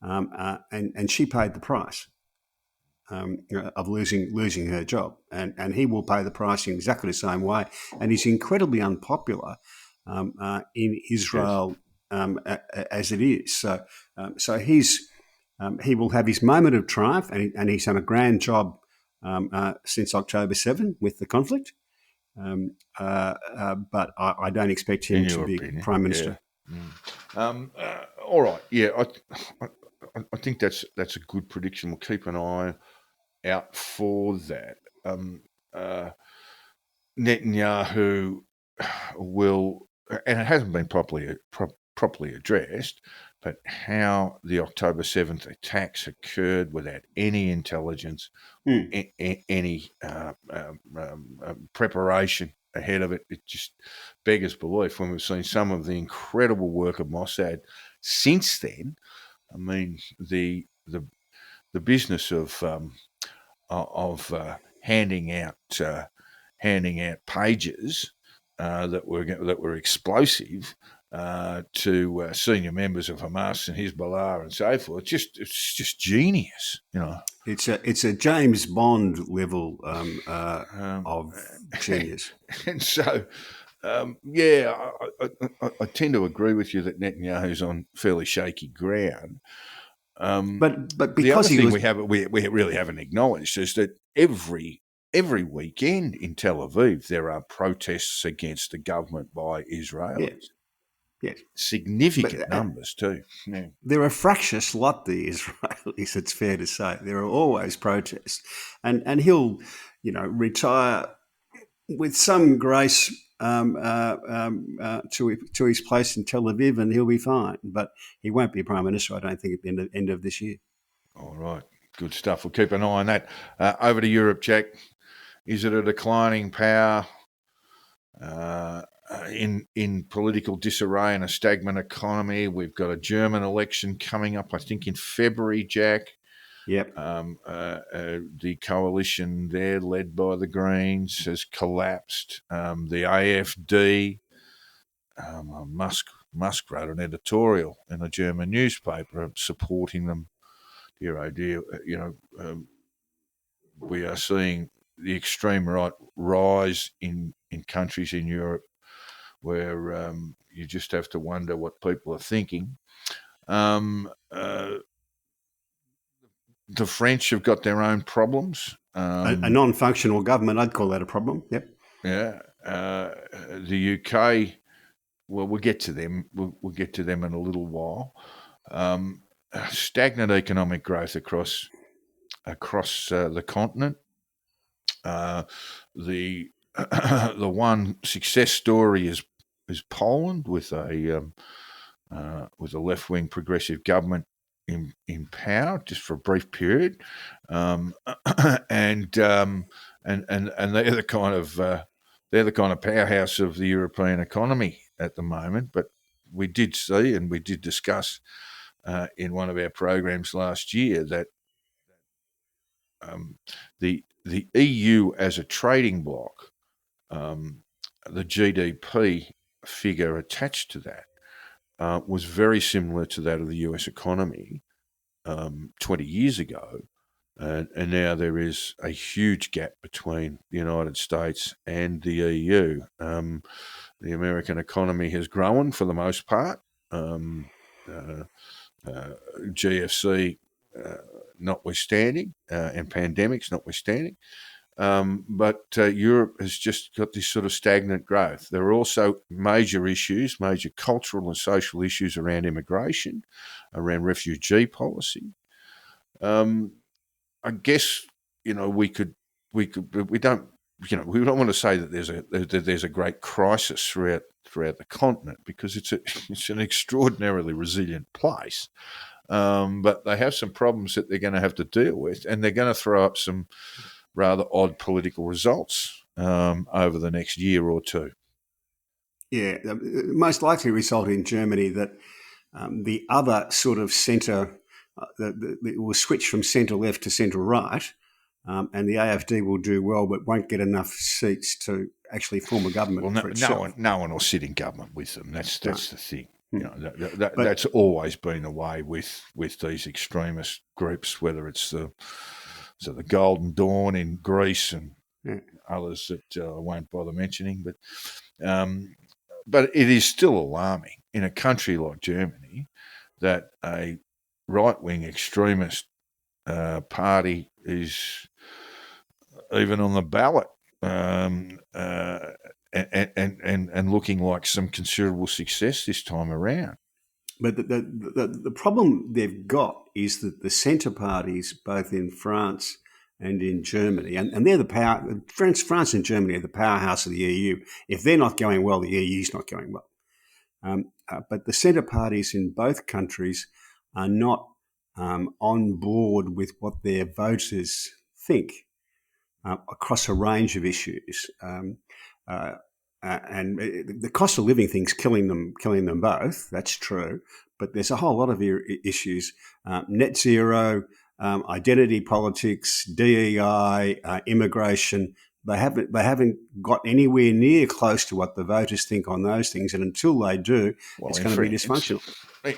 G: and she paid the price of losing her job, and he will pay the price in exactly the same way. And he's incredibly unpopular in Israel as it is. So he will have his moment of triumph, and he's done a grand job since October 7 with the conflict. But I don't expect him to be prime minister.
F: Yeah. All right. Yeah, I think that's a good prediction. We'll keep an eye out for that. Netanyahu will, and it hasn't been properly addressed, but how the October 7th attacks occurred without any intelligence, any preparation ahead of it. It just beggars belief when we've seen some of the incredible work of Mossad since then. I mean, the business of handing out pages that were explosive to senior members of Hamas and Hezbollah and so forth. It's just genius, you know.
G: It's a James Bond level of genius.
F: And so, I tend to agree with you that Netanyahu's on fairly shaky ground.
G: But
F: The
G: because
F: other thing we really haven't acknowledged is that every weekend in Tel Aviv there are protests against the government by Israelis.
G: Yes.
F: Significant numbers too. Yeah.
G: They're a fractious lot, the Israelis, it's fair to say. There are always protests. And he'll, retire with some grace to his place in Tel Aviv, and he'll be fine. But he won't be Prime Minister, I don't think, at the end of this year.
F: All right. Good stuff. We'll keep an eye on that. Over to Europe, Jack. Is it a declining power in political disarray and a stagnant economy? We've got a German election coming up, I think, in February, Jack.
G: Yep.
F: The coalition there, led by the Greens, has collapsed. The AfD, Musk wrote an editorial in a German newspaper supporting them. Dear, oh dear, we are seeing the extreme right rise in countries in Europe where you just have to wonder what people are thinking. The French have got their own problems.
G: A non-functional government, I'd call that a problem. Yep.
F: Yeah. The UK, well, we'll get to them. We'll get to them in a little while. Stagnant economic growth across the continent. The one success story is Poland with a left-wing progressive government in power just for a brief period, and they're the kind of powerhouse of the European economy at the moment. But we did see and we did discuss in one of our programs last year that the EU as a trading bloc, the GDP figure attached to that was very similar to that of the US economy 20 years ago. And now there is a huge gap between the United States and the EU. The American economy has grown for the most part. GFC notwithstanding, and pandemics notwithstanding. But Europe has just got this sort of stagnant growth. There are also major cultural and social issues around immigration, around refugee policy. I guess we don't want to say that there's a great crisis throughout the continent, because it's an extraordinarily resilient place. But they have some problems that they're going to have to deal with, and they're going to throw up some rather odd political results over the next year or two.
G: Yeah, most likely result in Germany that the other sort of centre will switch from centre left to centre right, and the AfD will do well, but won't get enough seats to actually form a government for itself.
F: No one will sit in government with them. That's the thing. That's always been the way with these extremist groups, whether it's the Golden Dawn in Greece and others that I won't bother mentioning. But it is still alarming in a country like Germany that a right-wing extremist party is even on the ballot and looking like some considerable success this time around.
G: But the problem they've got is that the centre parties, both in France and in Germany, and they're the power. France and Germany are the powerhouse of the EU. If they're not going well, the EU's not going well. But the centre parties in both countries are not on board with what their voters think across a range of issues. And the cost of living thing's killing them both. That's true, but there's a whole lot of issues: net zero, identity politics, DEI, immigration. They haven't got anywhere near close to what the voters think on those things, and until they do, it's going to be dysfunctional.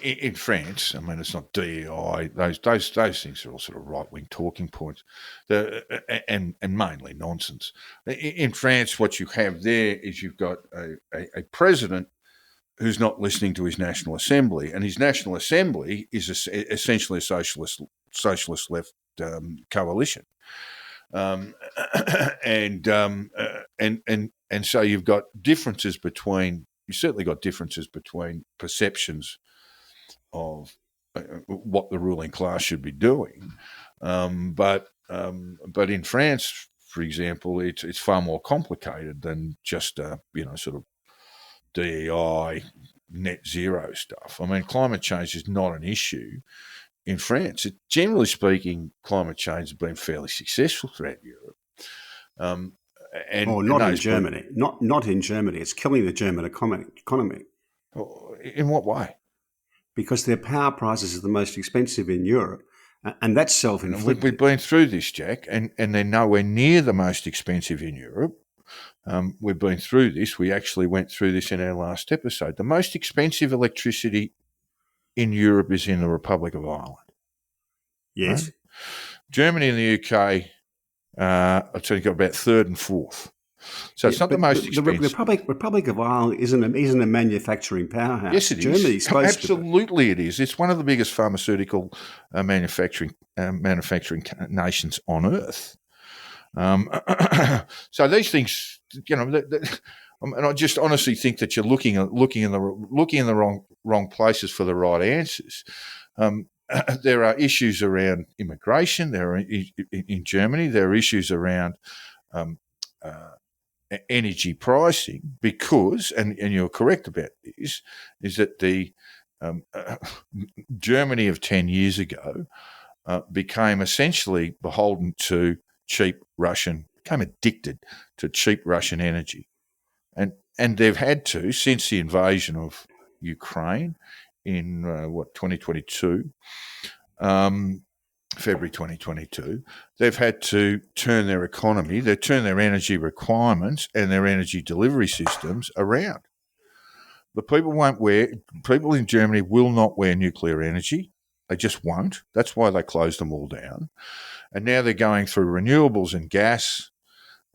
F: In France, I mean, it's not DEI. Those things are all sort of right wing talking points, and mainly nonsense. In France, what you have there is you've got a president who's not listening to his National Assembly, and his National Assembly is essentially a socialist left coalition, and so you've got differences between. You certainly got differences between perceptions of what the ruling class should be doing, but in France, for example, it's far more complicated than just sort of DEI net zero stuff. I mean, climate change is not an issue in France. Generally speaking, climate change has been fairly successful throughout Europe.
G: Not in Germany. Not in Germany. It's killing the German economy.
F: In what way?
G: Because their power prices are the most expensive in Europe, and that's self-inflicted.
F: We've been through this, Jack, and they're nowhere near the most expensive in Europe. We've been through this. We actually went through this in our last episode. The most expensive electricity in Europe is in the Republic of Ireland.
G: Yes.
F: Right? Germany and the UK, I'd say, got about third and fourth. So it's not the most expensive.
G: The Republic of Ireland isn't a manufacturing powerhouse.
F: Yes, it is.
G: Germany's supposed
F: Absolutely, it is. It's one of the biggest pharmaceutical manufacturing nations on earth. So these things, and I just honestly think that you're looking in the wrong places for the right answers. There are issues around immigration. There are in Germany. There are issues around energy pricing because, and you're correct about this, is that the Germany of 10 years ago became essentially beholden to became addicted to cheap Russian energy. And they've had to, since the invasion of Ukraine in 2022, February 2022, they've had to turn their economy, turn their energy requirements and their energy delivery systems around. The people in Germany will not wear nuclear energy. They just won't. That's why they closed them all down. And now they're going through renewables and gas,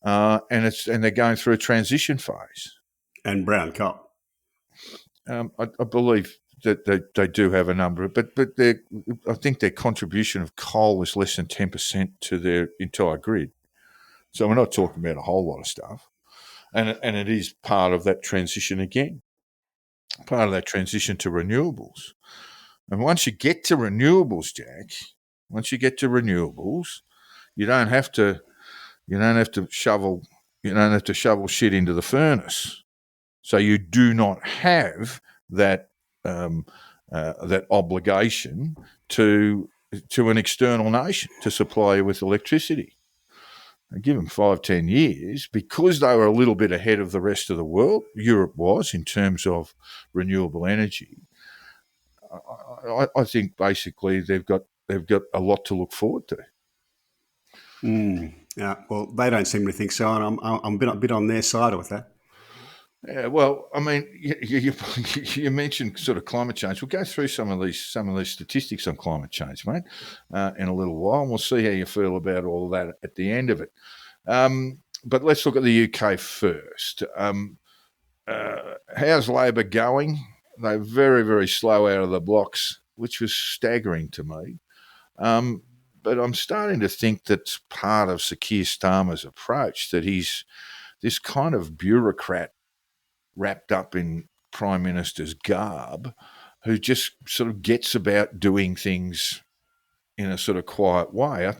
F: and they're going through a transition phase.
G: And brown coal.
F: I believe that they do have a number, but I think their contribution of coal is less than 10% to their entire grid. So we're not talking about a whole lot of stuff, and it is part of that transition again, part of that transition to renewables. And once you get to renewables, Jack, you don't have to shovel shit into the furnace. So you do not have that that obligation to an external nation to supply you with electricity. And give them 5-10 years, because they were a little bit ahead of the rest of the world. Europe was in terms of renewable energy. I think basically they've got a lot to look forward to.
G: Yeah, well, they don't seem to think so, and I'm a bit on their side with that.
F: Yeah, well, I mean, you mentioned sort of climate change. We'll go through some of these statistics on climate change, mate, in a little while, and we'll see how you feel about all of that at the end of it. But let's look at the UK first. How's Labor going? They're very, very slow out of the blocks, which was staggering to me. But I'm starting to think that's part of Sir Keir Starmer's approach, that he's this kind of bureaucrat wrapped up in Prime Minister's garb, who just sort of gets about doing things in a sort of quiet way.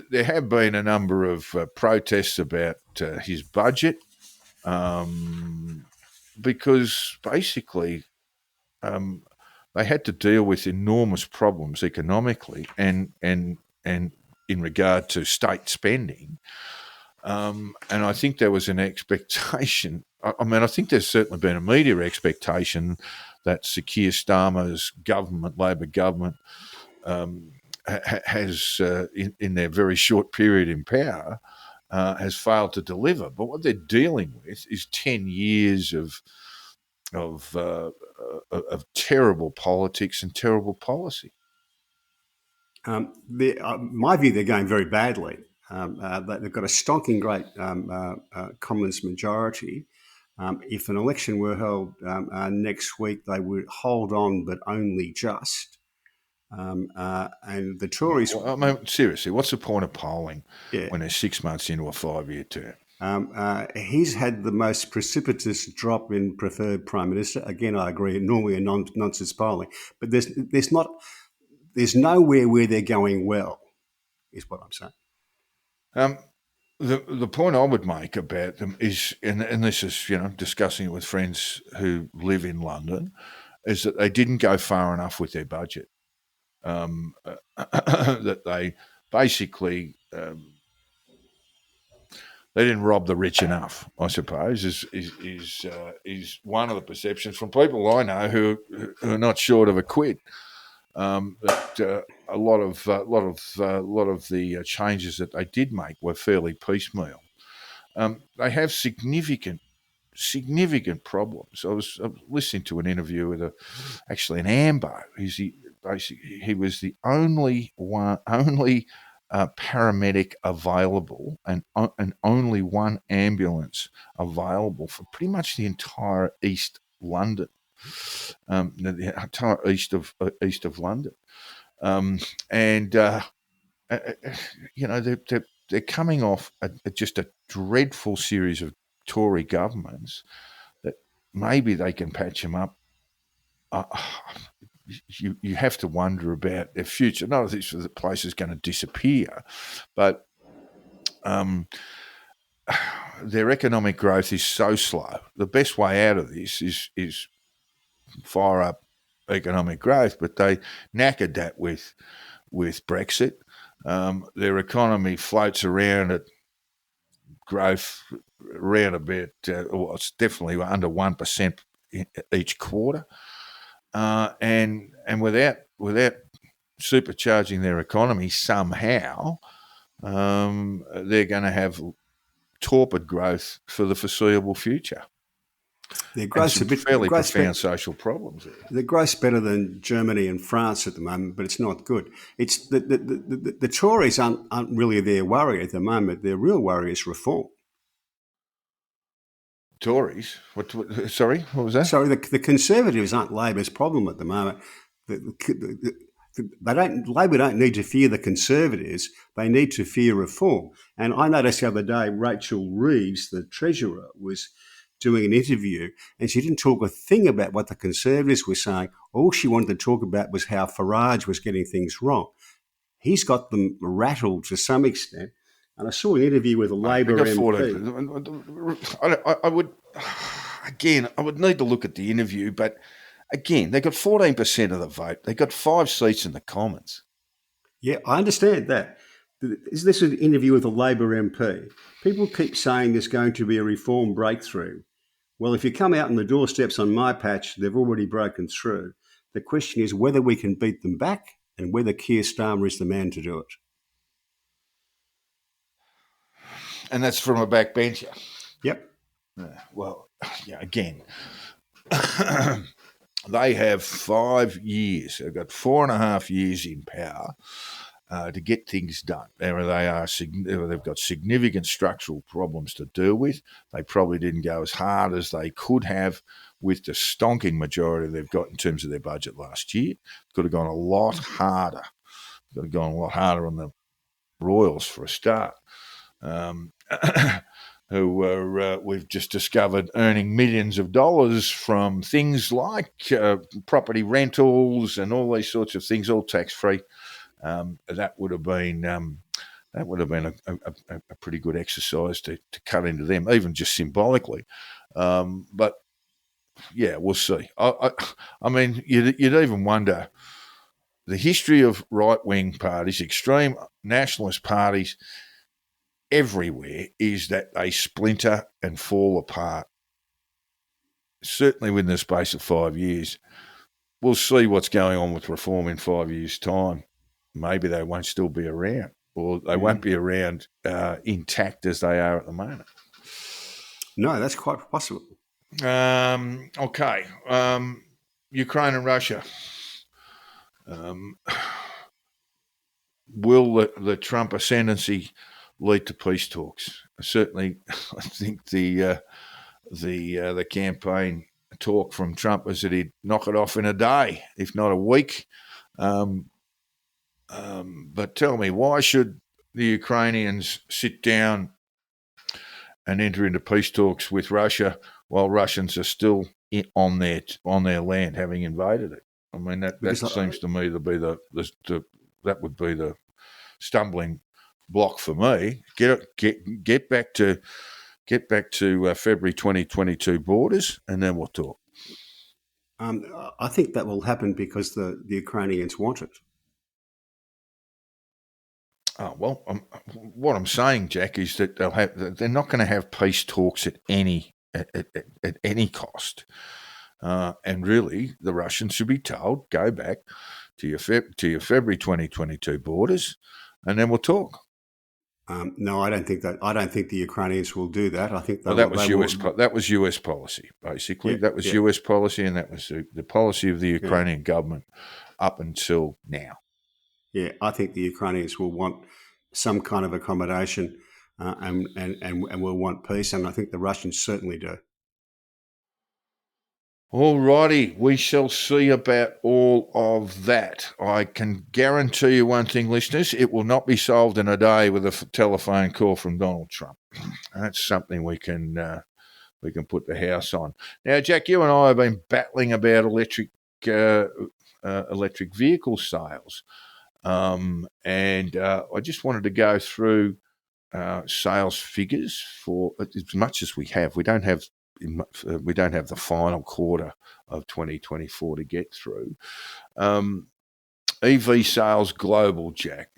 F: There have been a number of protests about his budget, because basically they had to deal with enormous problems economically and in regard to state spending. And I think there was an expectation. I mean, I think there's certainly been a media expectation that Sir Keir Starmer's government, Labor government, has, in their very short period in power, has failed to deliver. But what they're dealing with is 10 years of terrible politics and terrible policy.
G: My view, they're going very badly. They've got a stonking great Commons majority. If an election were held next week, they would hold on, but only just. And the Tories...
F: Well, I mean, seriously, what's the point of polling when they're 6 months into a 5-year term?
G: He's had the most precipitous drop in preferred Prime Minister. Again, I agree, normally a nonsense polling. But there's nowhere where they're going well, is what I'm saying.
F: The point I would make about them is, and this is, discussing it with friends who live in London, is that they didn't go far enough with their budget. That they basically they didn't rob the rich enough, I suppose, is one of the perceptions from people I know who are not short of a quid. That a lot of the changes that they did make were fairly piecemeal. They have significant problems. I was listening to an interview with actually an Ambo. He was the only paramedic available and only one ambulance available for pretty much the entire East London, the entire east of London, they're coming off just a dreadful series of Tory governments that maybe they can patch them up. You have to wonder about their future. Not that the place is going to disappear, but their economic growth is so slow. The best way out of this is fire up economic growth, but they knackered that with Brexit. Their economy floats around at growth around about, it's definitely under 1% each quarter. And without supercharging their economy somehow, they're going to have torpid growth for the foreseeable future.
G: Their growth's a bit
F: fairly profound social problems there.
G: Their growth's better than Germany and France at the moment, but it's not good. It's the Tories aren't really their worry at the moment. Their real worry is reform.
F: Tories? Sorry, what was that?
G: Sorry, the Conservatives aren't Labor's problem at the moment. Labor don't need to fear the Conservatives. They need to fear reform. And I noticed the other day, Rachel Reeves, the Treasurer, was doing an interview, and she didn't talk a thing about what the Conservatives were saying. All she wanted to talk about was how Farage was getting things wrong. He's got them rattled to some extent. And I saw an interview with a Labor MP.
F: I would need to look at the interview, but again, they got 14% of the vote. They got 5 seats in the Commons.
G: Yeah, I understand that. Is this an interview with a Labor MP? People keep saying there's going to be a reform breakthrough. Well, if you come out on the doorsteps on my patch, they've already broken through. The question is whether we can beat them back and whether Keir Starmer is the man to do it.
F: And that's from a backbencher.
G: Yep.
F: Well, again, they have 5 years. They've got 4.5 years in power to get things done. They've got significant structural problems to deal with. They probably didn't go as hard as they could have with the stonking majority they've got in terms of their budget last year. Could have gone a lot harder. Could have gone a lot harder on the Royals for a start. we've just discovered earning millions of dollars from things like property rentals and all these sorts of things, all tax free. That would have been a pretty good exercise to cut into them, even just symbolically. But yeah, we'll see. I mean, you'd even wonder the history of right-wing parties, extreme nationalist parties everywhere, is that they splinter and fall apart. Certainly within the space of 5 years. We'll see what's going on with reform in 5 years' time. Maybe they won't still be around, or they won't be around intact as they are at the moment.
G: No, that's quite possible.
F: Okay. Ukraine and Russia. Will the Trump ascendancy lead to peace talks? Certainly, I think the campaign talk from Trump was that he'd knock it off in a day, if not a week. But tell me, why should the Ukrainians sit down and enter into peace talks with Russia while Russians are still on their land, having invaded it? I mean, that seems to me to be that would be the stumbling block for me. Get back to February 2022 borders, and then we'll talk.
G: I think that will happen because the Ukrainians want it.
F: Oh, well, what I'm saying, Jack, is that they're not going to have peace talks at any cost. And really, the Russians should be told, go back to your February 2022 borders, and then we'll talk.
G: No, I don't think that. I don't think the Ukrainians will do that. I think
F: that was US policy, basically.
G: Yeah,
F: that was US policy, and that was the policy of the Ukrainian government up until now.
G: Yeah, I think the Ukrainians will want some kind of accommodation and will want peace, and I think the Russians certainly do.
F: All righty, we shall see about all of that. I can guarantee you one thing, listeners, it will not be solved in a day with a telephone call from Donald Trump. That's something we can put the house on. Now, Jack, you and I have been battling about electric vehicle sales. And I just wanted to go through sales figures for as much as we have. We don't have the final quarter of 2024 to get through. EV sales global, Jack.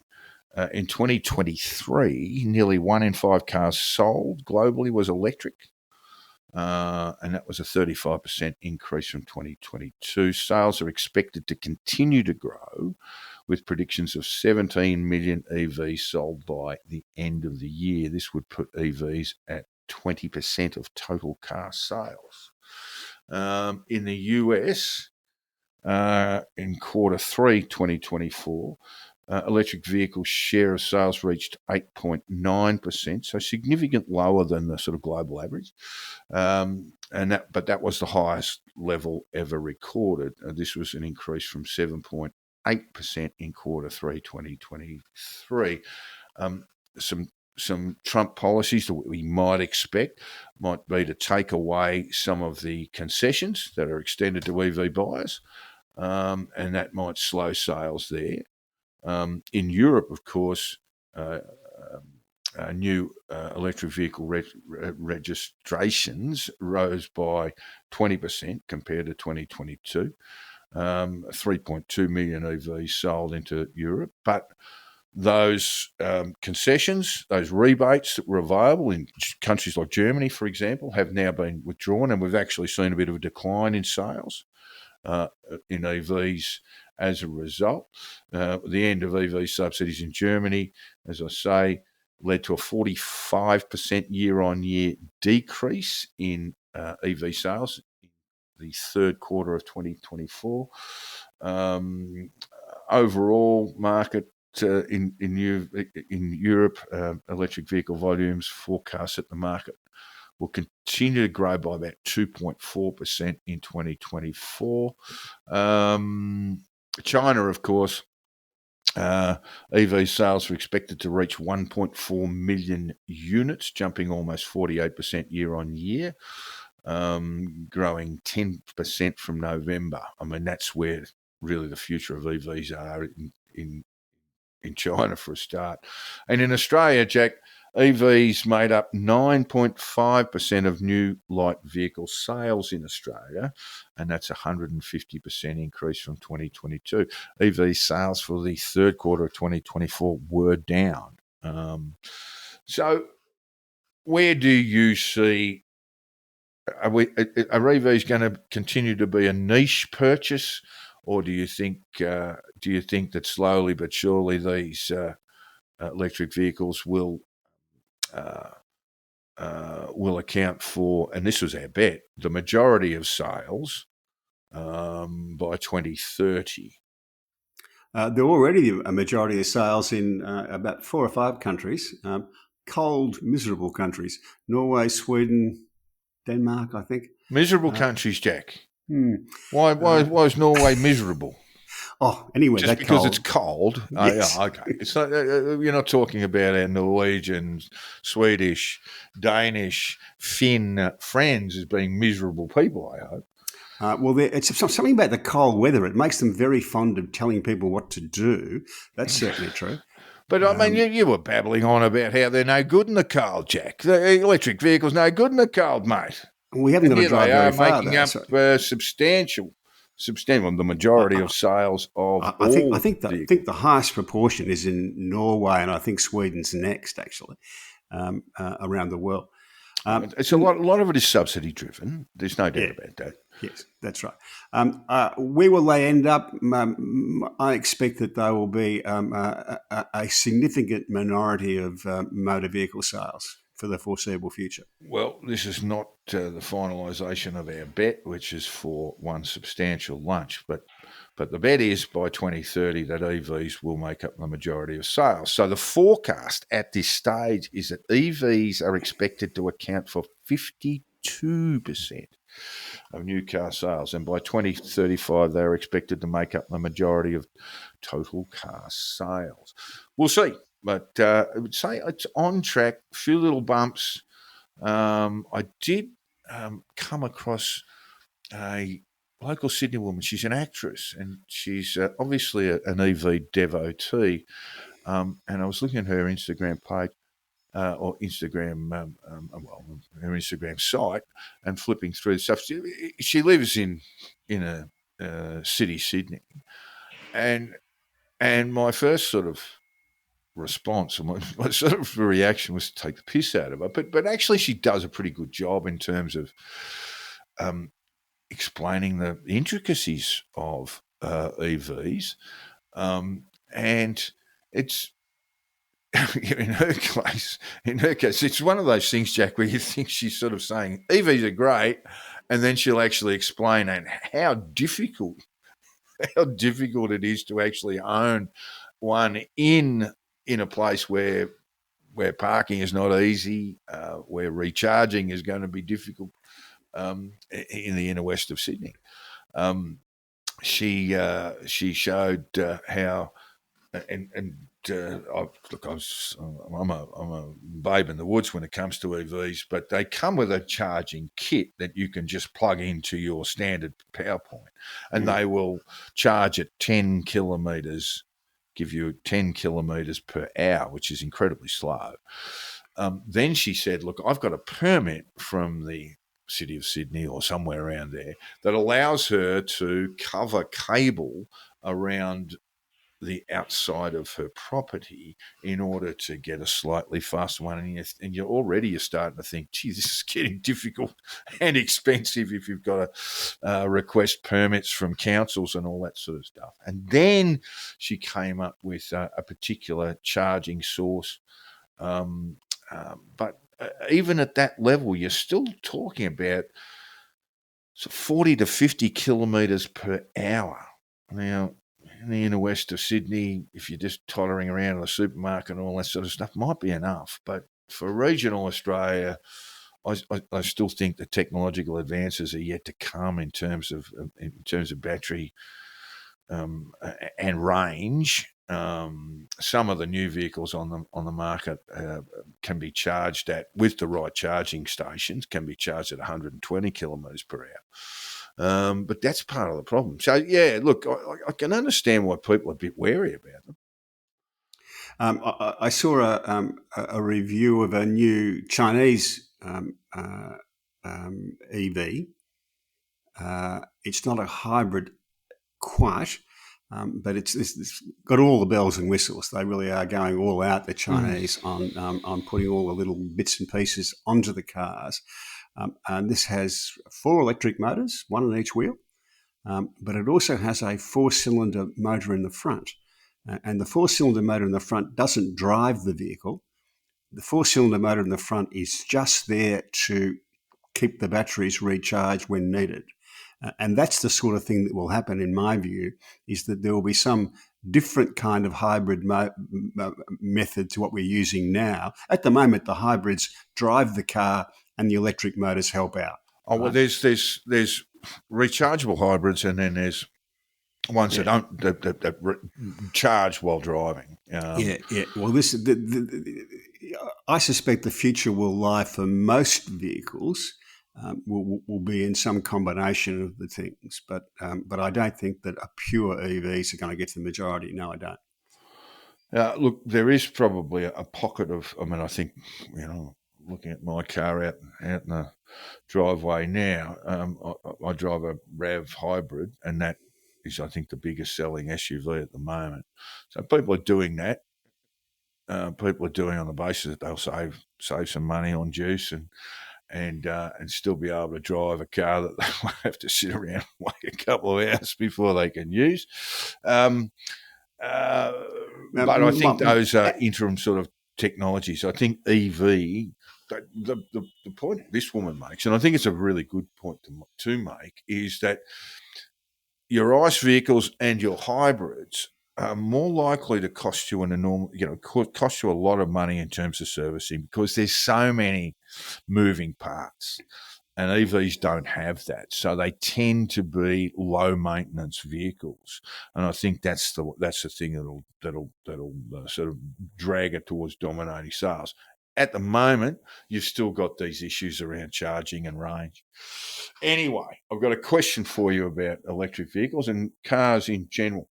F: In 2023, nearly 1 in 5 cars sold globally was electric. And that was a 35% increase from 2022. Sales are expected to continue to grow, with predictions of 17 million EVs sold by the end of the year. This would put EVs at 20% of total car sales. In the US, in quarter 3 2024, electric vehicle share of sales reached 8.9%, so significant lower than the sort of global average. But that was the highest level ever recorded. This was an increase from 7.8% in quarter 3 2023. Some Trump policies that we might expect might be to take away some of the concessions that are extended to EV buyers, and that might slow sales there. In Europe, of course, new electric vehicle registrations rose by 20% compared to 2022. 3.2 million EVs sold into Europe, but those concessions, those rebates that were available in countries like Germany, for example, have now been withdrawn, and we've actually seen a bit of a decline in sales in EVs as a result. The end of EV subsidies in Germany, as I say, led to a 45% year-on-year decrease in EV sales in the third quarter of 2024. Overall market in Europe, electric vehicle volumes forecast at the market will continue to grow by about 2.4% in 2024. China, of course, EV sales are expected to reach 1.4 million units, jumping almost 48% year on year, growing 10% from November. I mean, that's where really the future of EVs are in China for a start. And in Australia, Jack, EVs made up 9.5% of new light vehicle sales in Australia, and that's a 150% increase from 2022. EV sales for the third quarter of 2024 were down. So where do you see, are EVs going to continue to be a niche purchase, or do you think that slowly but surely these electric vehicles will account for, and this was our bet, the majority of sales by 2030?
G: There are already a majority of sales in about 4 or 5 countries, cold, miserable countries: Norway, Sweden, Denmark, I think.
F: Miserable countries, Jack. Why is Norway miserable?
G: Oh, anyway,
F: Just
G: that
F: because
G: cold.
F: it's cold?
G: Yes.
F: Oh, yeah, okay. It's not, you're not talking about our Norwegian, Swedish, Danish, Finn friends as being miserable people, I hope.
G: Well, it's something about the cold weather. It makes them very fond of telling people what to do. That's certainly true.
F: But I mean, you were babbling on about how they're no good in the cold, Jack. The electric vehicle's no good in the cold, mate.
G: We haven't got to
F: Here
G: drive
F: they
G: very
F: are
G: far,
F: making
G: though.
F: up
G: So
F: substantial, the majority of sales of
G: I
F: all
G: think
F: vehicles.
G: the highest proportion is in Norway, and I think Sweden's next, actually, around the world.
F: It's a lot of it is subsidy driven. There's no doubt about that.
G: Yes, that's right. Where will they end up? I expect that they will be a significant minority of motor vehicle sales for the foreseeable future.
F: Well, this is not the finalisation of our bet, which is for one substantial lunch, but the bet is by 2030 that EVs will make up the majority of sales. So the forecast at this stage is that EVs are expected to account for 52% of new car sales, and by 2035 they're expected to make up the majority of total car sales. We'll see, but I would say it's on track. A few little bumps. I did come across a local Sydney woman. She's an actress, and she's obviously an EV devotee. And I was looking at her Instagram page, or Instagram, her Instagram site, and flipping through the stuff. She lives in a city, Sydney, and my first sort of response and my sort of reaction was to take the piss out of her. But actually, she does a pretty good job in terms of explaining the intricacies of EVs, and it's in her case, it's one of those things, Jack, where you think she's sort of saying EVs are great, and then she'll actually explain how difficult it is to actually own one in a place where parking is not easy, where recharging is going to be difficult in the inner west of Sydney. She showed how, I'm a babe in the woods when it comes to EVs, but they come with a charging kit that you can just plug into your standard power point, and they will charge at 10 kilometres, give you 10 kilometres per hour, which is incredibly slow. Then she said, look, I've got a permit from the City of Sydney or somewhere around there that allows her to cover cable around the outside of her property in order to get a slightly faster one. And you're starting to think, gee, this is getting difficult and expensive if you've got to request permits from councils and all that sort of stuff. And then she came up with a particular charging source. But even at that level, you're still talking about 40 to 50 kilometres per hour. Now, in the inner west of Sydney, if you're just tottering around in a supermarket and all that sort of stuff, might be enough. But for regional Australia, I still think the technological advances are yet to come in terms of battery and range. some of the new vehicles on the market can be charged at, with the right charging stations, can be charged at 120 kilometres per hour. But that's part of the problem. So yeah, look, I can understand why people are a bit wary about them.
G: I saw a review of a new Chinese EV. It's not a hybrid quite, but it's got all the bells and whistles. They really are going all out, the Chinese, on putting all the little bits and pieces onto the cars. And this has 4 electric motors, 1 on each wheel, but it also has a 4-cylinder motor in the front. And the 4-cylinder motor in the front doesn't drive the vehicle. The 4-cylinder motor in the front is just there to keep the batteries recharged when needed. And that's the sort of thing that will happen, in my view, is that there will be some different kind of hybrid method to what we're using now. At the moment, the hybrids drive the car and the electric motors help out.
F: Oh, well, there's rechargeable hybrids, and then there's ones that don't that charge while driving.
G: Yeah. Well, I suspect the future will lie for most vehicles. Will be in some combination of the things, but I don't think that a pure EVs are going to get to the majority. No, I don't.
F: Look, there is probably a pocket of. I mean, I think looking at my car out in the driveway now, I drive a RAV hybrid, and that is, I think, the biggest selling SUV at the moment. So people are doing that. People are doing on the basis that they'll save some money on juice and still be able to drive a car that they won't have to sit around and wait a couple of hours before they can use. But I think those are interim sort of technologies. I think EV, the point this woman makes, and I think it's a really good point to make, is that your ICE vehicles and your hybrids are more likely to cost you cost you a lot of money in terms of servicing, because there's so many moving parts, and EVs don't have that, so they tend to be low maintenance vehicles, and I think that's the thing that'll sort of drag it towards dominating sales. At the moment, you've still got these issues around charging and range. Anyway, I've got a question for you about electric vehicles and cars in general.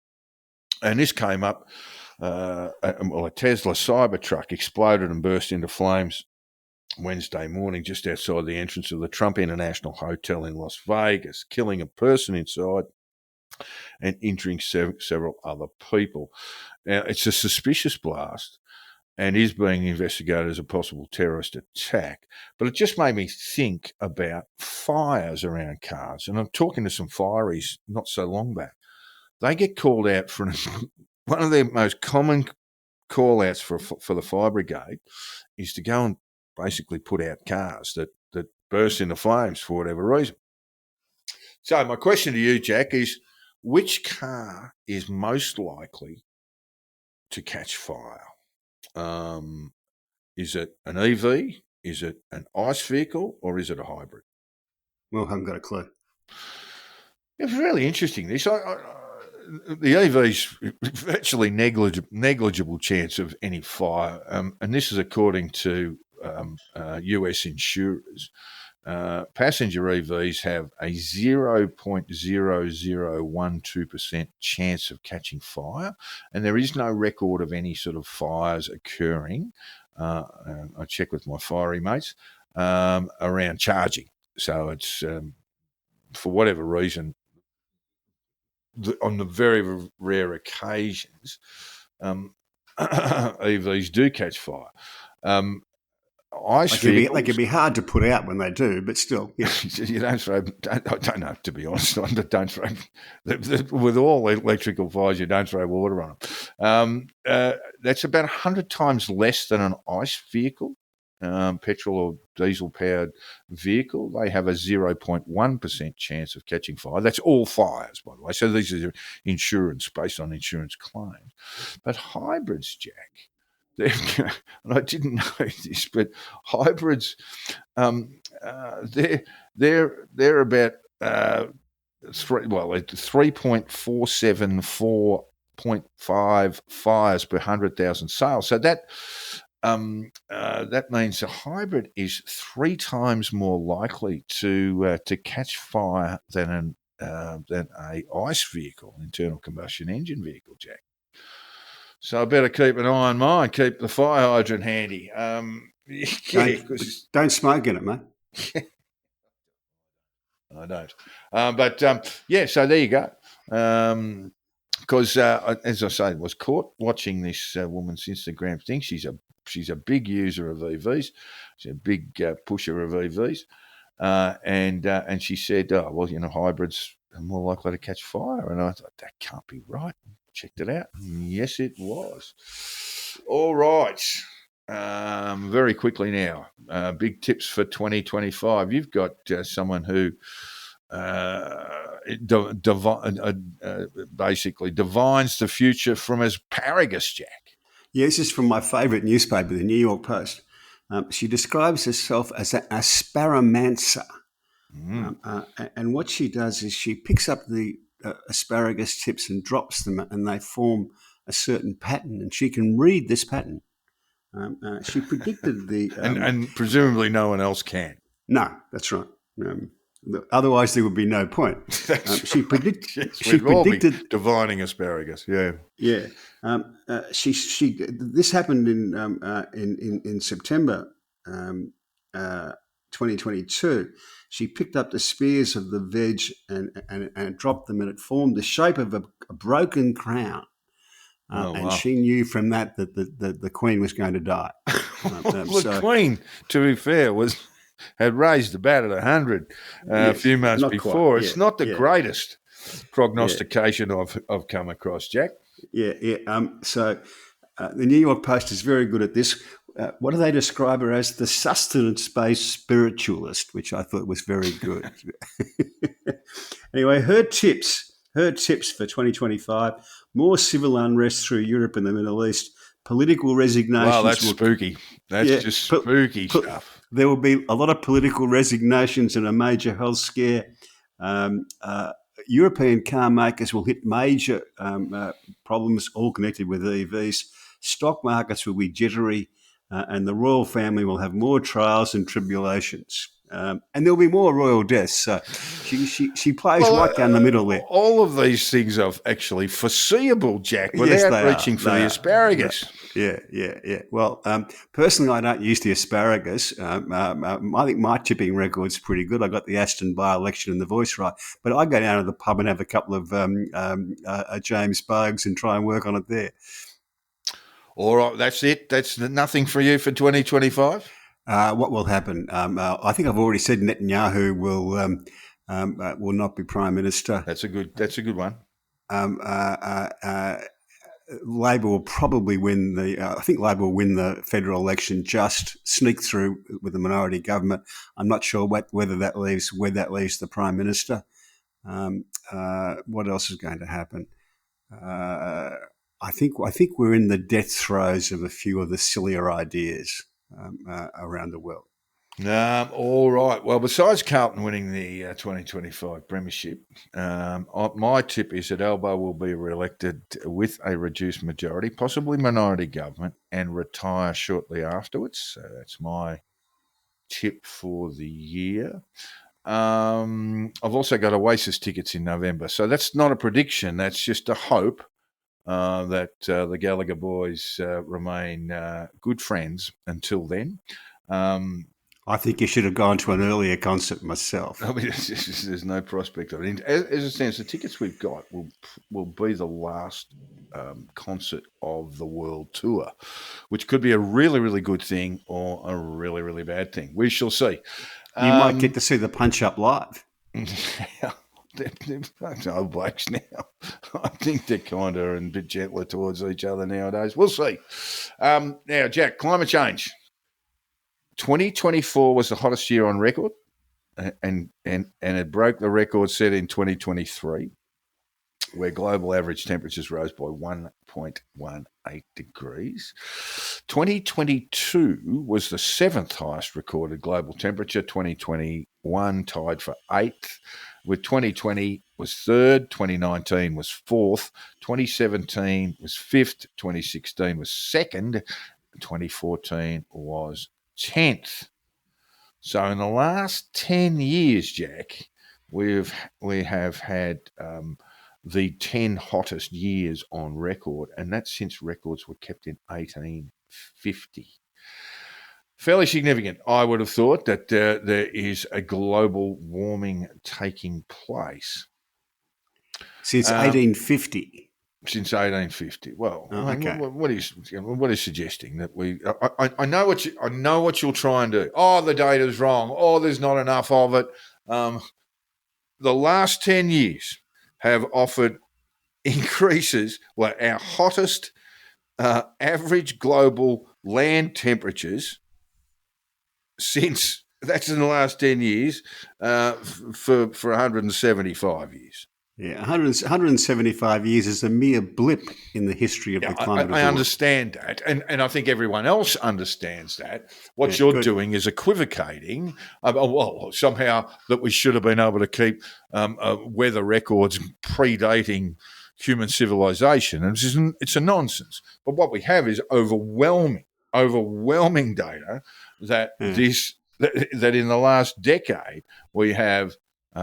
F: And this came up, a Tesla Cybertruck exploded and burst into flames Wednesday morning just outside the entrance of the Trump International Hotel in Las Vegas, killing a person inside and injuring several other people. Now, it's a suspicious blast and is being investigated as a possible terrorist attack. But it just made me think about fires around cars. And I'm talking to some fireys not so long back. They get called out for one of their most common call-outs for the fire brigade is to go and basically put out cars that burst into flames for whatever reason. So my question to you, Jack, is which car is most likely to catch fire? Is it an EV? Is it an ICE vehicle? Or is it a hybrid?
G: Well, I haven't got a clue.
F: It's really interesting. The EV's virtually negligible chance of any fire, and this is according to US insurers. Passenger EVs have a 0.0012% chance of catching fire, and there is no record of any sort of fires occurring. I checked with my fiery mates around charging. So it's, for whatever reason, on the very rare occasions, EVs do catch fire.
G: They can be hard to put out when they do, but still, yeah.
F: You don't throw. I don't know, to be honest. Don't throw with all electrical fires. You don't throw water on them. That's about 100 times less than an ICE vehicle, petrol or diesel powered vehicle. They have a 0.1% chance of catching fire. That's all fires, by the way. So these are insurance based on insurance claims. But hybrids, Jack. And I didn't know this, but hybrids, they're about 3.474 0.5 fires per 100,000 sales. So that means a hybrid is 3 times more likely to catch fire than a ICE vehicle, internal combustion engine vehicle, Jack. So I better keep an eye on mine, keep the fire hydrant handy.
G: Don't smoke in it, mate.
F: I don't. So there you go. Because as I say, was caught watching this woman's Instagram thing. She's a big user of EVs. She's a big pusher of EVs, and she said, "Oh, well, hybrids are more likely to catch fire." And I thought that can't be right. Checked it out. Yes, it was. All right. Very quickly now, big tips for 2025. You've got someone who basically divines the future from asparagus, Jack.
G: Yeah, this is from my favourite newspaper, the New York Post. She describes herself as an asparamancer. And what she does is she picks up the asparagus tips and drops them, and they form a certain pattern, and she can read this pattern. She predicted the...
F: and presumably no one else can.
G: No, that's right. Otherwise, there would be no point. She predicted. She predicted
F: divining asparagus. Yeah,
G: yeah. This happened in September 2022. She picked up the spears of the veg and dropped them, and it formed the shape of a broken crown. And she knew from that the Queen was going to die.
F: The Queen, to be fair, had raised the bat at 100 a few months before. It's not the greatest prognostication I've come across, Jack.
G: So the New York Post is very good at this. What do they describe her as? The sustenance-based spiritualist, which I thought was very good. Anyway, her tips for 2025: more civil unrest through Europe and the Middle East, political resignations.
F: Wow, that's spooky. That's just spooky stuff.
G: There will be a lot of political resignations and a major health scare. European car makers will hit major problems, all connected with EVs. Stock markets will be jittery, and the royal family will have more trials and tribulations. And there'll be more royal deaths. So she plays right down the middle there.
F: All of these things are actually foreseeable, Jack, without reaching for the asparagus.
G: Yeah. Well, personally, I don't use the asparagus. I think my tipping record's pretty good. I got the Aston by-election and the voice right. But I go down to the pub and have a couple of James Bogues and try and work on it there.
F: All right, that's it. That's nothing for you for 2025?
G: What will happen? I think I've already said Netanyahu will not be prime minister.
F: That's a good one.
G: Labor will probably win I think Labor will win the federal election, just sneak through with the minority government. I'm not sure where that leaves the prime minister. What else is going to happen? I think we're in the death throes of a few of the sillier ideas around the world.
F: All right. Well, besides Carlton winning the 2025 premiership, my tip is that Albo will be re-elected with a reduced majority, possibly minority government, and retire shortly afterwards. So that's my tip for the year. I've also got Oasis tickets in November. So that's not a prediction. That's just a hope that the Gallagher boys remain good friends until then.
G: I think you should have gone to an earlier concert myself.
F: I mean, there's no prospect of it. As it stands, the tickets we've got will be the last concert of the world tour, which could be a really, really good thing or a really, really bad thing. We shall see.
G: You might get to see the Punch Up live.
F: They're old blokes now. I think they're kinder and a bit gentler towards each other nowadays. We'll see. Now, Jack, climate change. 2024 was the hottest year on record, and it broke the record set in 2023, where global average temperatures rose by 1.18 degrees. 2022 was the seventh highest recorded global temperature. 2021 1, tied for 8th, with 2020 was 3rd, 2019 was 4th, 2017 was 5th, 2016 was 2nd, 2014 was 10th. So in the last 10 years, Jack, we have had the 10 hottest years on record, and that's since records were kept in 1850. Fairly significant. I would have thought that there is a global warming taking place.
G: Since 1850.
F: Since 1850. Well,
G: Oh,
F: I mean,
G: okay.
F: what is suggesting that we? I know what you'll try and do. Oh, the data's wrong. Oh, there's not enough of it. The last 10 years have offered increases. Well, our hottest average global land temperatures since that's in the last 10 years for 175 years.
G: Yeah, 175 years is a mere blip in the history of the climate.
F: I understand that, and I think everyone else understands that. What you're doing is equivocating. Well, somehow that we should have been able to keep weather records predating human civilization, and it's a nonsense. But what we have is overwhelming data that that in the last decade we have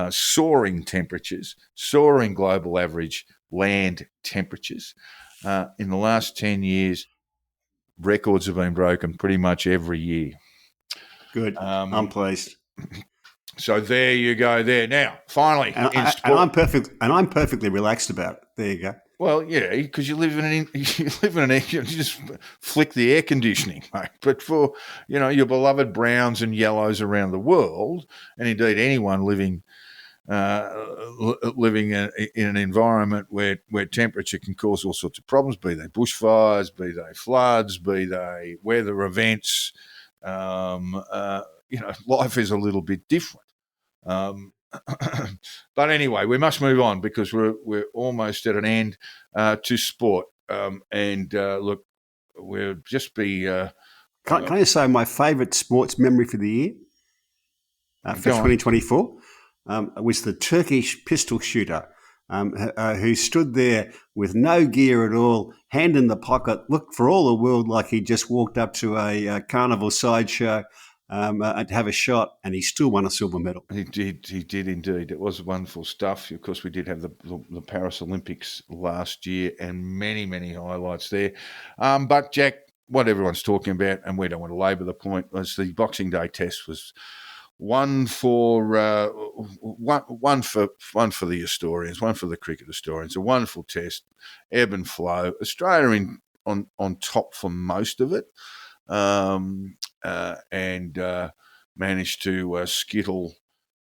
F: soaring temperatures, soaring global average land temperatures. In the last 10 years, records have been broken pretty much every year.
G: Good. I'm pleased.
F: So there you go. There now, finally,
G: and I'm perfectly relaxed about it. There you go.
F: Well, yeah, because you live in an you just flick the air conditioning, mate. But for your beloved browns and yellows around the world, and indeed anyone living in an environment where temperature can cause all sorts of problems, be they bushfires, be they floods, be they weather events, life is a little bit different. But anyway, we must move on because we're almost at an end to sport. Look, we'll just be.
G: Can I say my favourite sports memory for the year for 2024 was the Turkish pistol shooter who stood there with no gear at all, hand in the pocket, looked for all the world like he just walked up to a carnival sideshow. And have a shot, and he still won a silver medal.
F: He did indeed. It was wonderful stuff. Of course, we did have the Paris Olympics last year, and many highlights there. But Jack, what everyone's talking about, and we don't want to labour the point, was the Boxing Day test was one for the historians, one for the cricket historians. A wonderful test, ebb and flow. Australia on top for most of it. And managed to skittle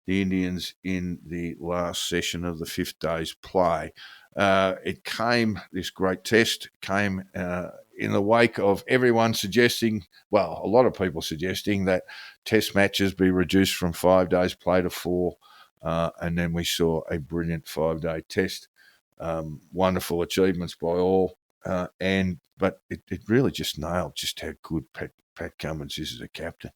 F: the Indians in the last session of the 5th day's play. This great test came in the wake of everyone suggesting, well, a lot of people suggesting that test matches be reduced from 5 days play to 4, and then we saw a brilliant 5-day test. Wonderful achievements by all. But it really just nailed just how good Pat Cummins is as a captain.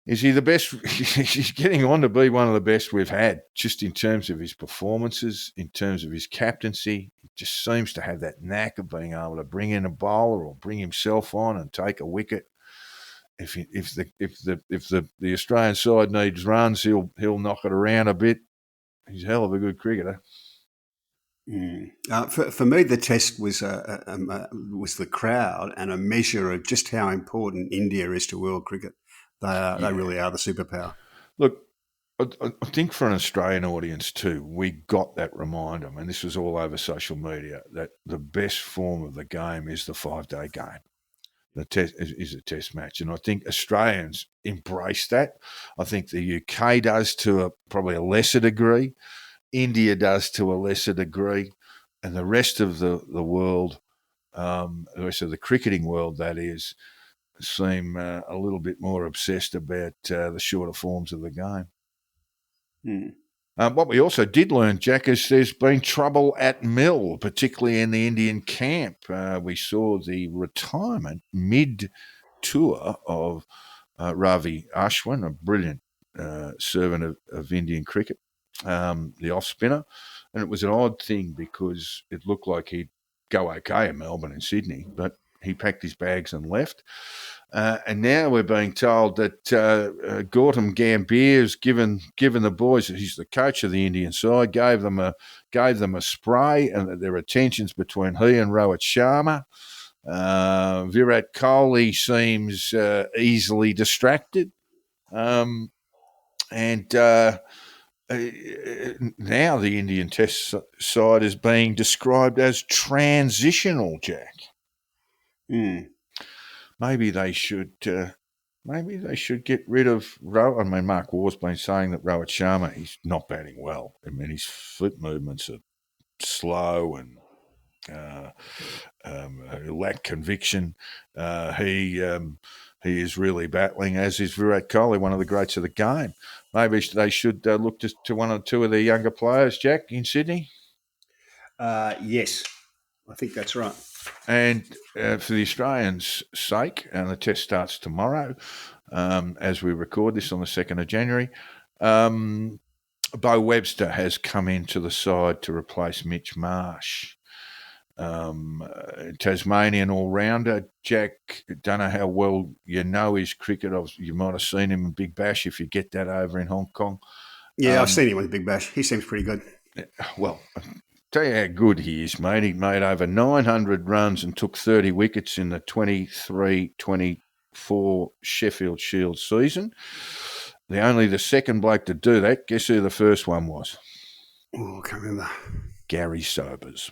F: Is he the best? He's getting on to be one of the best we've had, just in terms of his performances, in terms of his captaincy. He just seems to have that knack of being able to bring in a bowler or bring himself on and take a wicket. If the Australian side needs runs, he'll knock it around a bit. He's a hell of a good cricketer.
G: For me, the test was the crowd and a measure of just how important India is to world cricket. They really are the superpower.
F: Look, I think for an Australian audience too, we got that reminder, and this was all over social media, that the best form of the game is the 5-day game. The test is a test match, and I think Australians embrace that. I think the UK does to probably a lesser degree. India does to a lesser degree, and the rest of the world, the rest of the cricketing world, that is, seem a little bit more obsessed about the shorter forms of the game. What we also did learn, Jack, is there's been trouble at mill, particularly in the Indian camp. We saw the retirement mid-tour of Ravi Ashwin, a brilliant servant of Indian cricket, the off spinner. And it was an odd thing because it looked like he'd go okay in Melbourne and Sydney, but he packed his bags and left. And now we're being told that Gautam Gambhir has given the boys, he's the coach of the Indian side, gave them a spray, and that there are tensions between he and Rohit Sharma. Virat Kohli seems easily distracted. And now the Indian Test side is being described as transitional, Jack. Maybe they should get rid of Rohit. I mean, Mark Waugh's been saying that Rohit Sharma, he's not batting well. I mean, his foot movements are slow and lack conviction. He is really battling, as is Virat Kohli, one of the greats of the game. Maybe they should look to one or two of their younger players, Jack, in Sydney.
G: Yes, I think that's right.
F: And for the Australians' sake, and the test starts tomorrow, as we record this on the 2nd of January, Bo Webster has come into the side to replace Mitch Marsh. Tasmanian all-rounder. Jack, don't know how well you know his cricket. You might have seen him in Big Bash if you get that over in Hong Kong.
G: Yeah, I've seen him with Big Bash. He seems pretty good.
F: Well, tell you how good he is, mate. He made over 900 runs and took 30 wickets in the 23-24 Sheffield Shield season. The second bloke to do that. Guess who the first one was?
G: Oh, I can't remember.
F: Gary Sobers.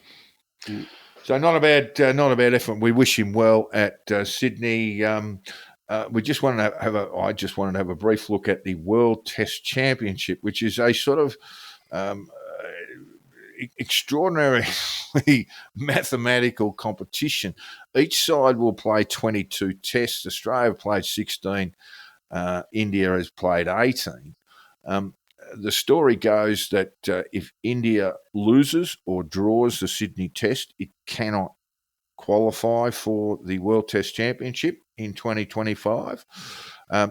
F: So not a bad effort. We wish him well at Sydney. I just wanted to have a brief look at the World Test Championship, which is a sort of extraordinarily mathematical competition. Each side will play 22 tests. Australia played 16. India has played 18. The story goes that if India loses or draws the Sydney Test, it cannot qualify for the World Test Championship in 2025.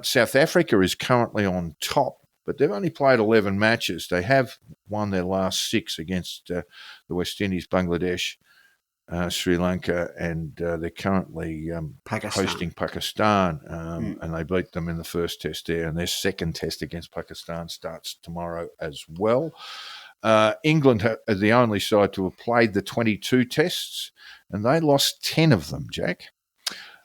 F: South Africa is currently on top, but they've only played 11 matches. They have won their last 6 against the West Indies, Bangladesh, Sri Lanka, and they're currently hosting Pakistan, and they beat them in the first test there, and their second test against Pakistan starts tomorrow as well. England are the only side to have played the 22 tests, and they lost 10 of them, Jack.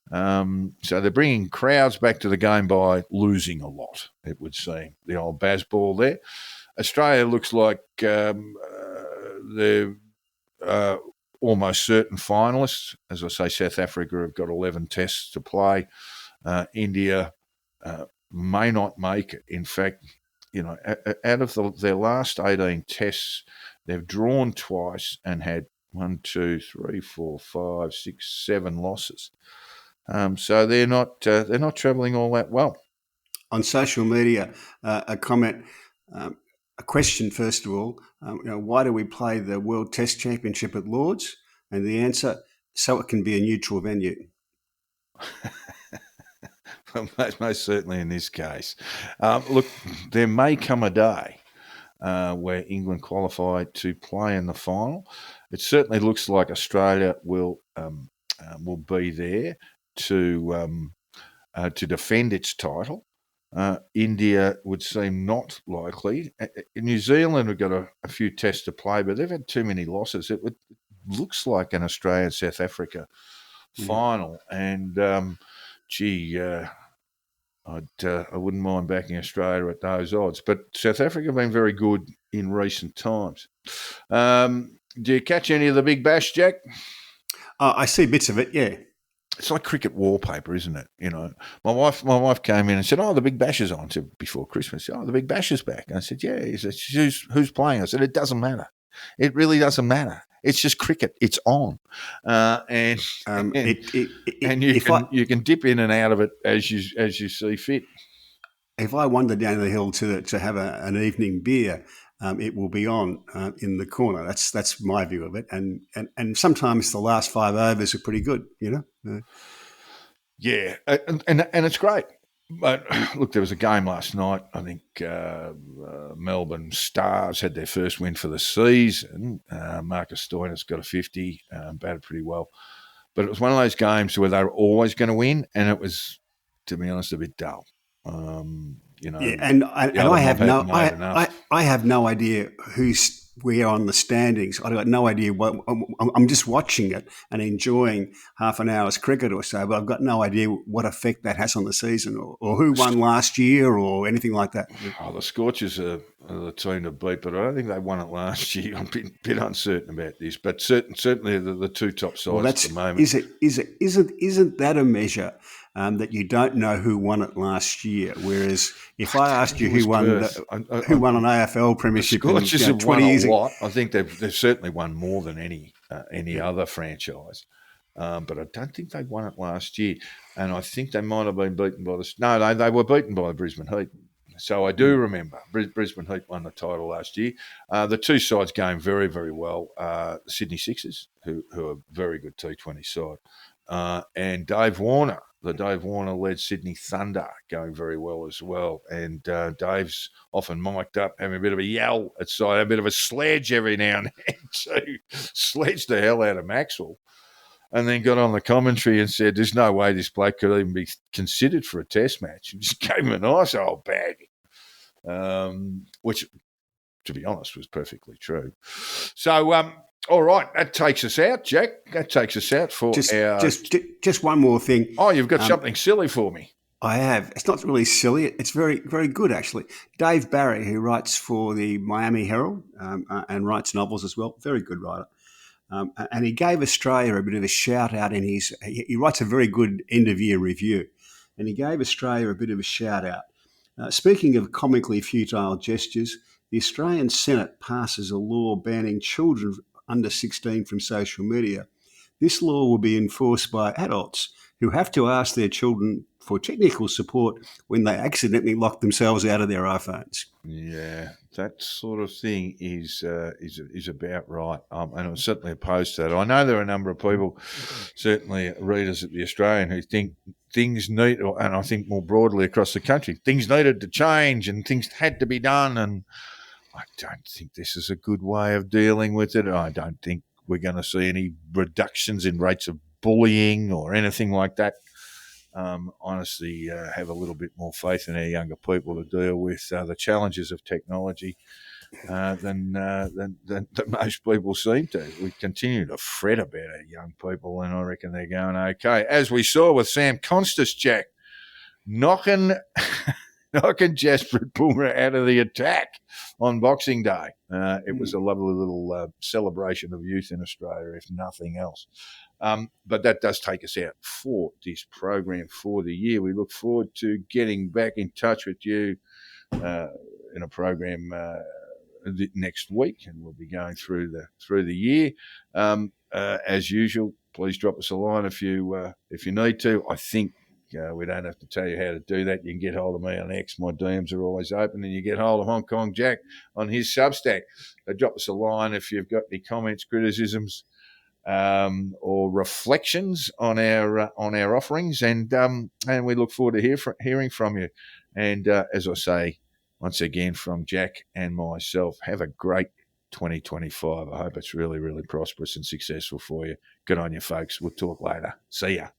F: So they're bringing crowds back to the game by losing a lot, it would seem. The old Bazball there. Australia looks like they're almost certain finalists. As I say, South Africa have got 11 tests to play. India may not make it. In fact, out of their last 18 tests, they've drawn twice and had 1, 2, 3, 4, 5, 6, 7 losses. So they're not travelling all that well.
G: On social media, a comment, a question first of all. Why do we play the World Test Championship at Lords? And the answer, so it can be a neutral venue.
F: Most certainly in this case. Look, there may come a day where England qualify to play in the final. It certainly looks like Australia will be there to defend its title. India would seem not likely. New Zealand have got a few tests to play, but they've had too many losses. It looks like an Australia-South Africa final, and I wouldn't mind backing Australia at those odds. But South Africa have been very good in recent times. Do you catch any of the Big Bash, Jack?
G: I see bits of it, yeah.
F: It's like cricket wallpaper, isn't it? My wife came in and said, "Oh, the Big Bash is on." I said, before Christmas, "Oh, the Big Bash is back." And I said, "Yeah." He said, "Who's playing?" I said, "It doesn't matter. It really doesn't matter. It's just cricket. It's on." And you can dip in and out of it as you see fit.
G: If I wander down the hill to have an evening beer, it will be on in the corner. That's my view of it. And sometimes the last 5 overs are pretty good,
F: Yeah, and it's great. But look, there was a game last night. I think Melbourne Stars had their first win for the season. Marcus Stoiner's got a 50, batted pretty well. But it was one of those games where they were always going to win, and it was, to be honest, a bit dull.
G: Yeah, and I have I have no idea who's where on the standings. I've got no idea what. I'm just watching it and enjoying half an hour's cricket or so, but I've got no idea what effect that has on the season, or who won last year, or anything like that.
F: Oh, the Scorchers are the team to beat, but I don't think they won it last year. I'm a bit uncertain about this, but certainly the two top sides at the moment.
G: Isn't that a measure? That you don't know who won it last year. Whereas if I asked you who won an AFL premiership
F: in
G: 20 years ago,
F: I think they've certainly won more than any other franchise. But I don't think they won it last year, and I think they might have been beaten by they were beaten by the Brisbane Heat. So I do remember Brisbane Heat won the title last year. The two sides going very, very well. The Sydney Sixers, who are a very good T20 side, and Dave Warner. The Dave Warner-led Sydney Thunder going very well as well. And Dave's often mic'd up, having a bit of a yell at side, a bit of a sledge every now and then. So sledged the hell out of Maxwell and then got on the commentary and said, there's no way this bloke could even be considered for a test match. And just gave him a nice old bag, which, to be honest, was perfectly true. So, all right, that takes us out, Jack. That takes us out for
G: just one more thing.
F: Oh, you've got something silly for me.
G: I have. It's not really silly. It's very, very good, actually. Dave Barry, who writes for the Miami Herald and writes novels as well, very good writer. And he gave Australia a bit of a shout out in his. He writes a very good end of year review, and he gave Australia a bit of a shout out. Speaking of comically futile gestures, the Australian Senate passes a law banning children under 16 from social media. This law will be enforced by adults who have to ask their children for technical support when they accidentally lock themselves out of their iPhones.
F: Yeah, that sort of thing is about right, and I'm certainly opposed to that. I know there are a number of people, certainly readers at the Australian, who think things need, and I think more broadly across the country, things needed to change and things had to be done, and I don't think this is a good way of dealing with it. I don't think we're going to see any reductions in rates of bullying or anything like that. Honestly, have a little bit more faith in our younger people to deal with the challenges of technology than most people seem to. We continue to fret about our young people, and I reckon they're going okay. As we saw with Sam Constas, Jack, knocking Jasper Boomer out of the attack on Boxing Day. It was a lovely little celebration of youth in Australia, if nothing else. But that does take us out for this program for the year. We look forward to getting back in touch with you in a program next week, and we'll be going through the year. As usual, please drop us a line if you need to. I think we don't have to tell you how to do that. You can get hold of me on X. My DMs are always open, and you get hold of Hong Kong Jack on his Substack. Drop us a line if you've got any comments, criticisms, or reflections on our offerings, and we look forward to hearing from you. And as I say, once again, from Jack and myself, have a great 2025. I hope it's really, really prosperous and successful for you. Good on you, folks. We'll talk later. See ya.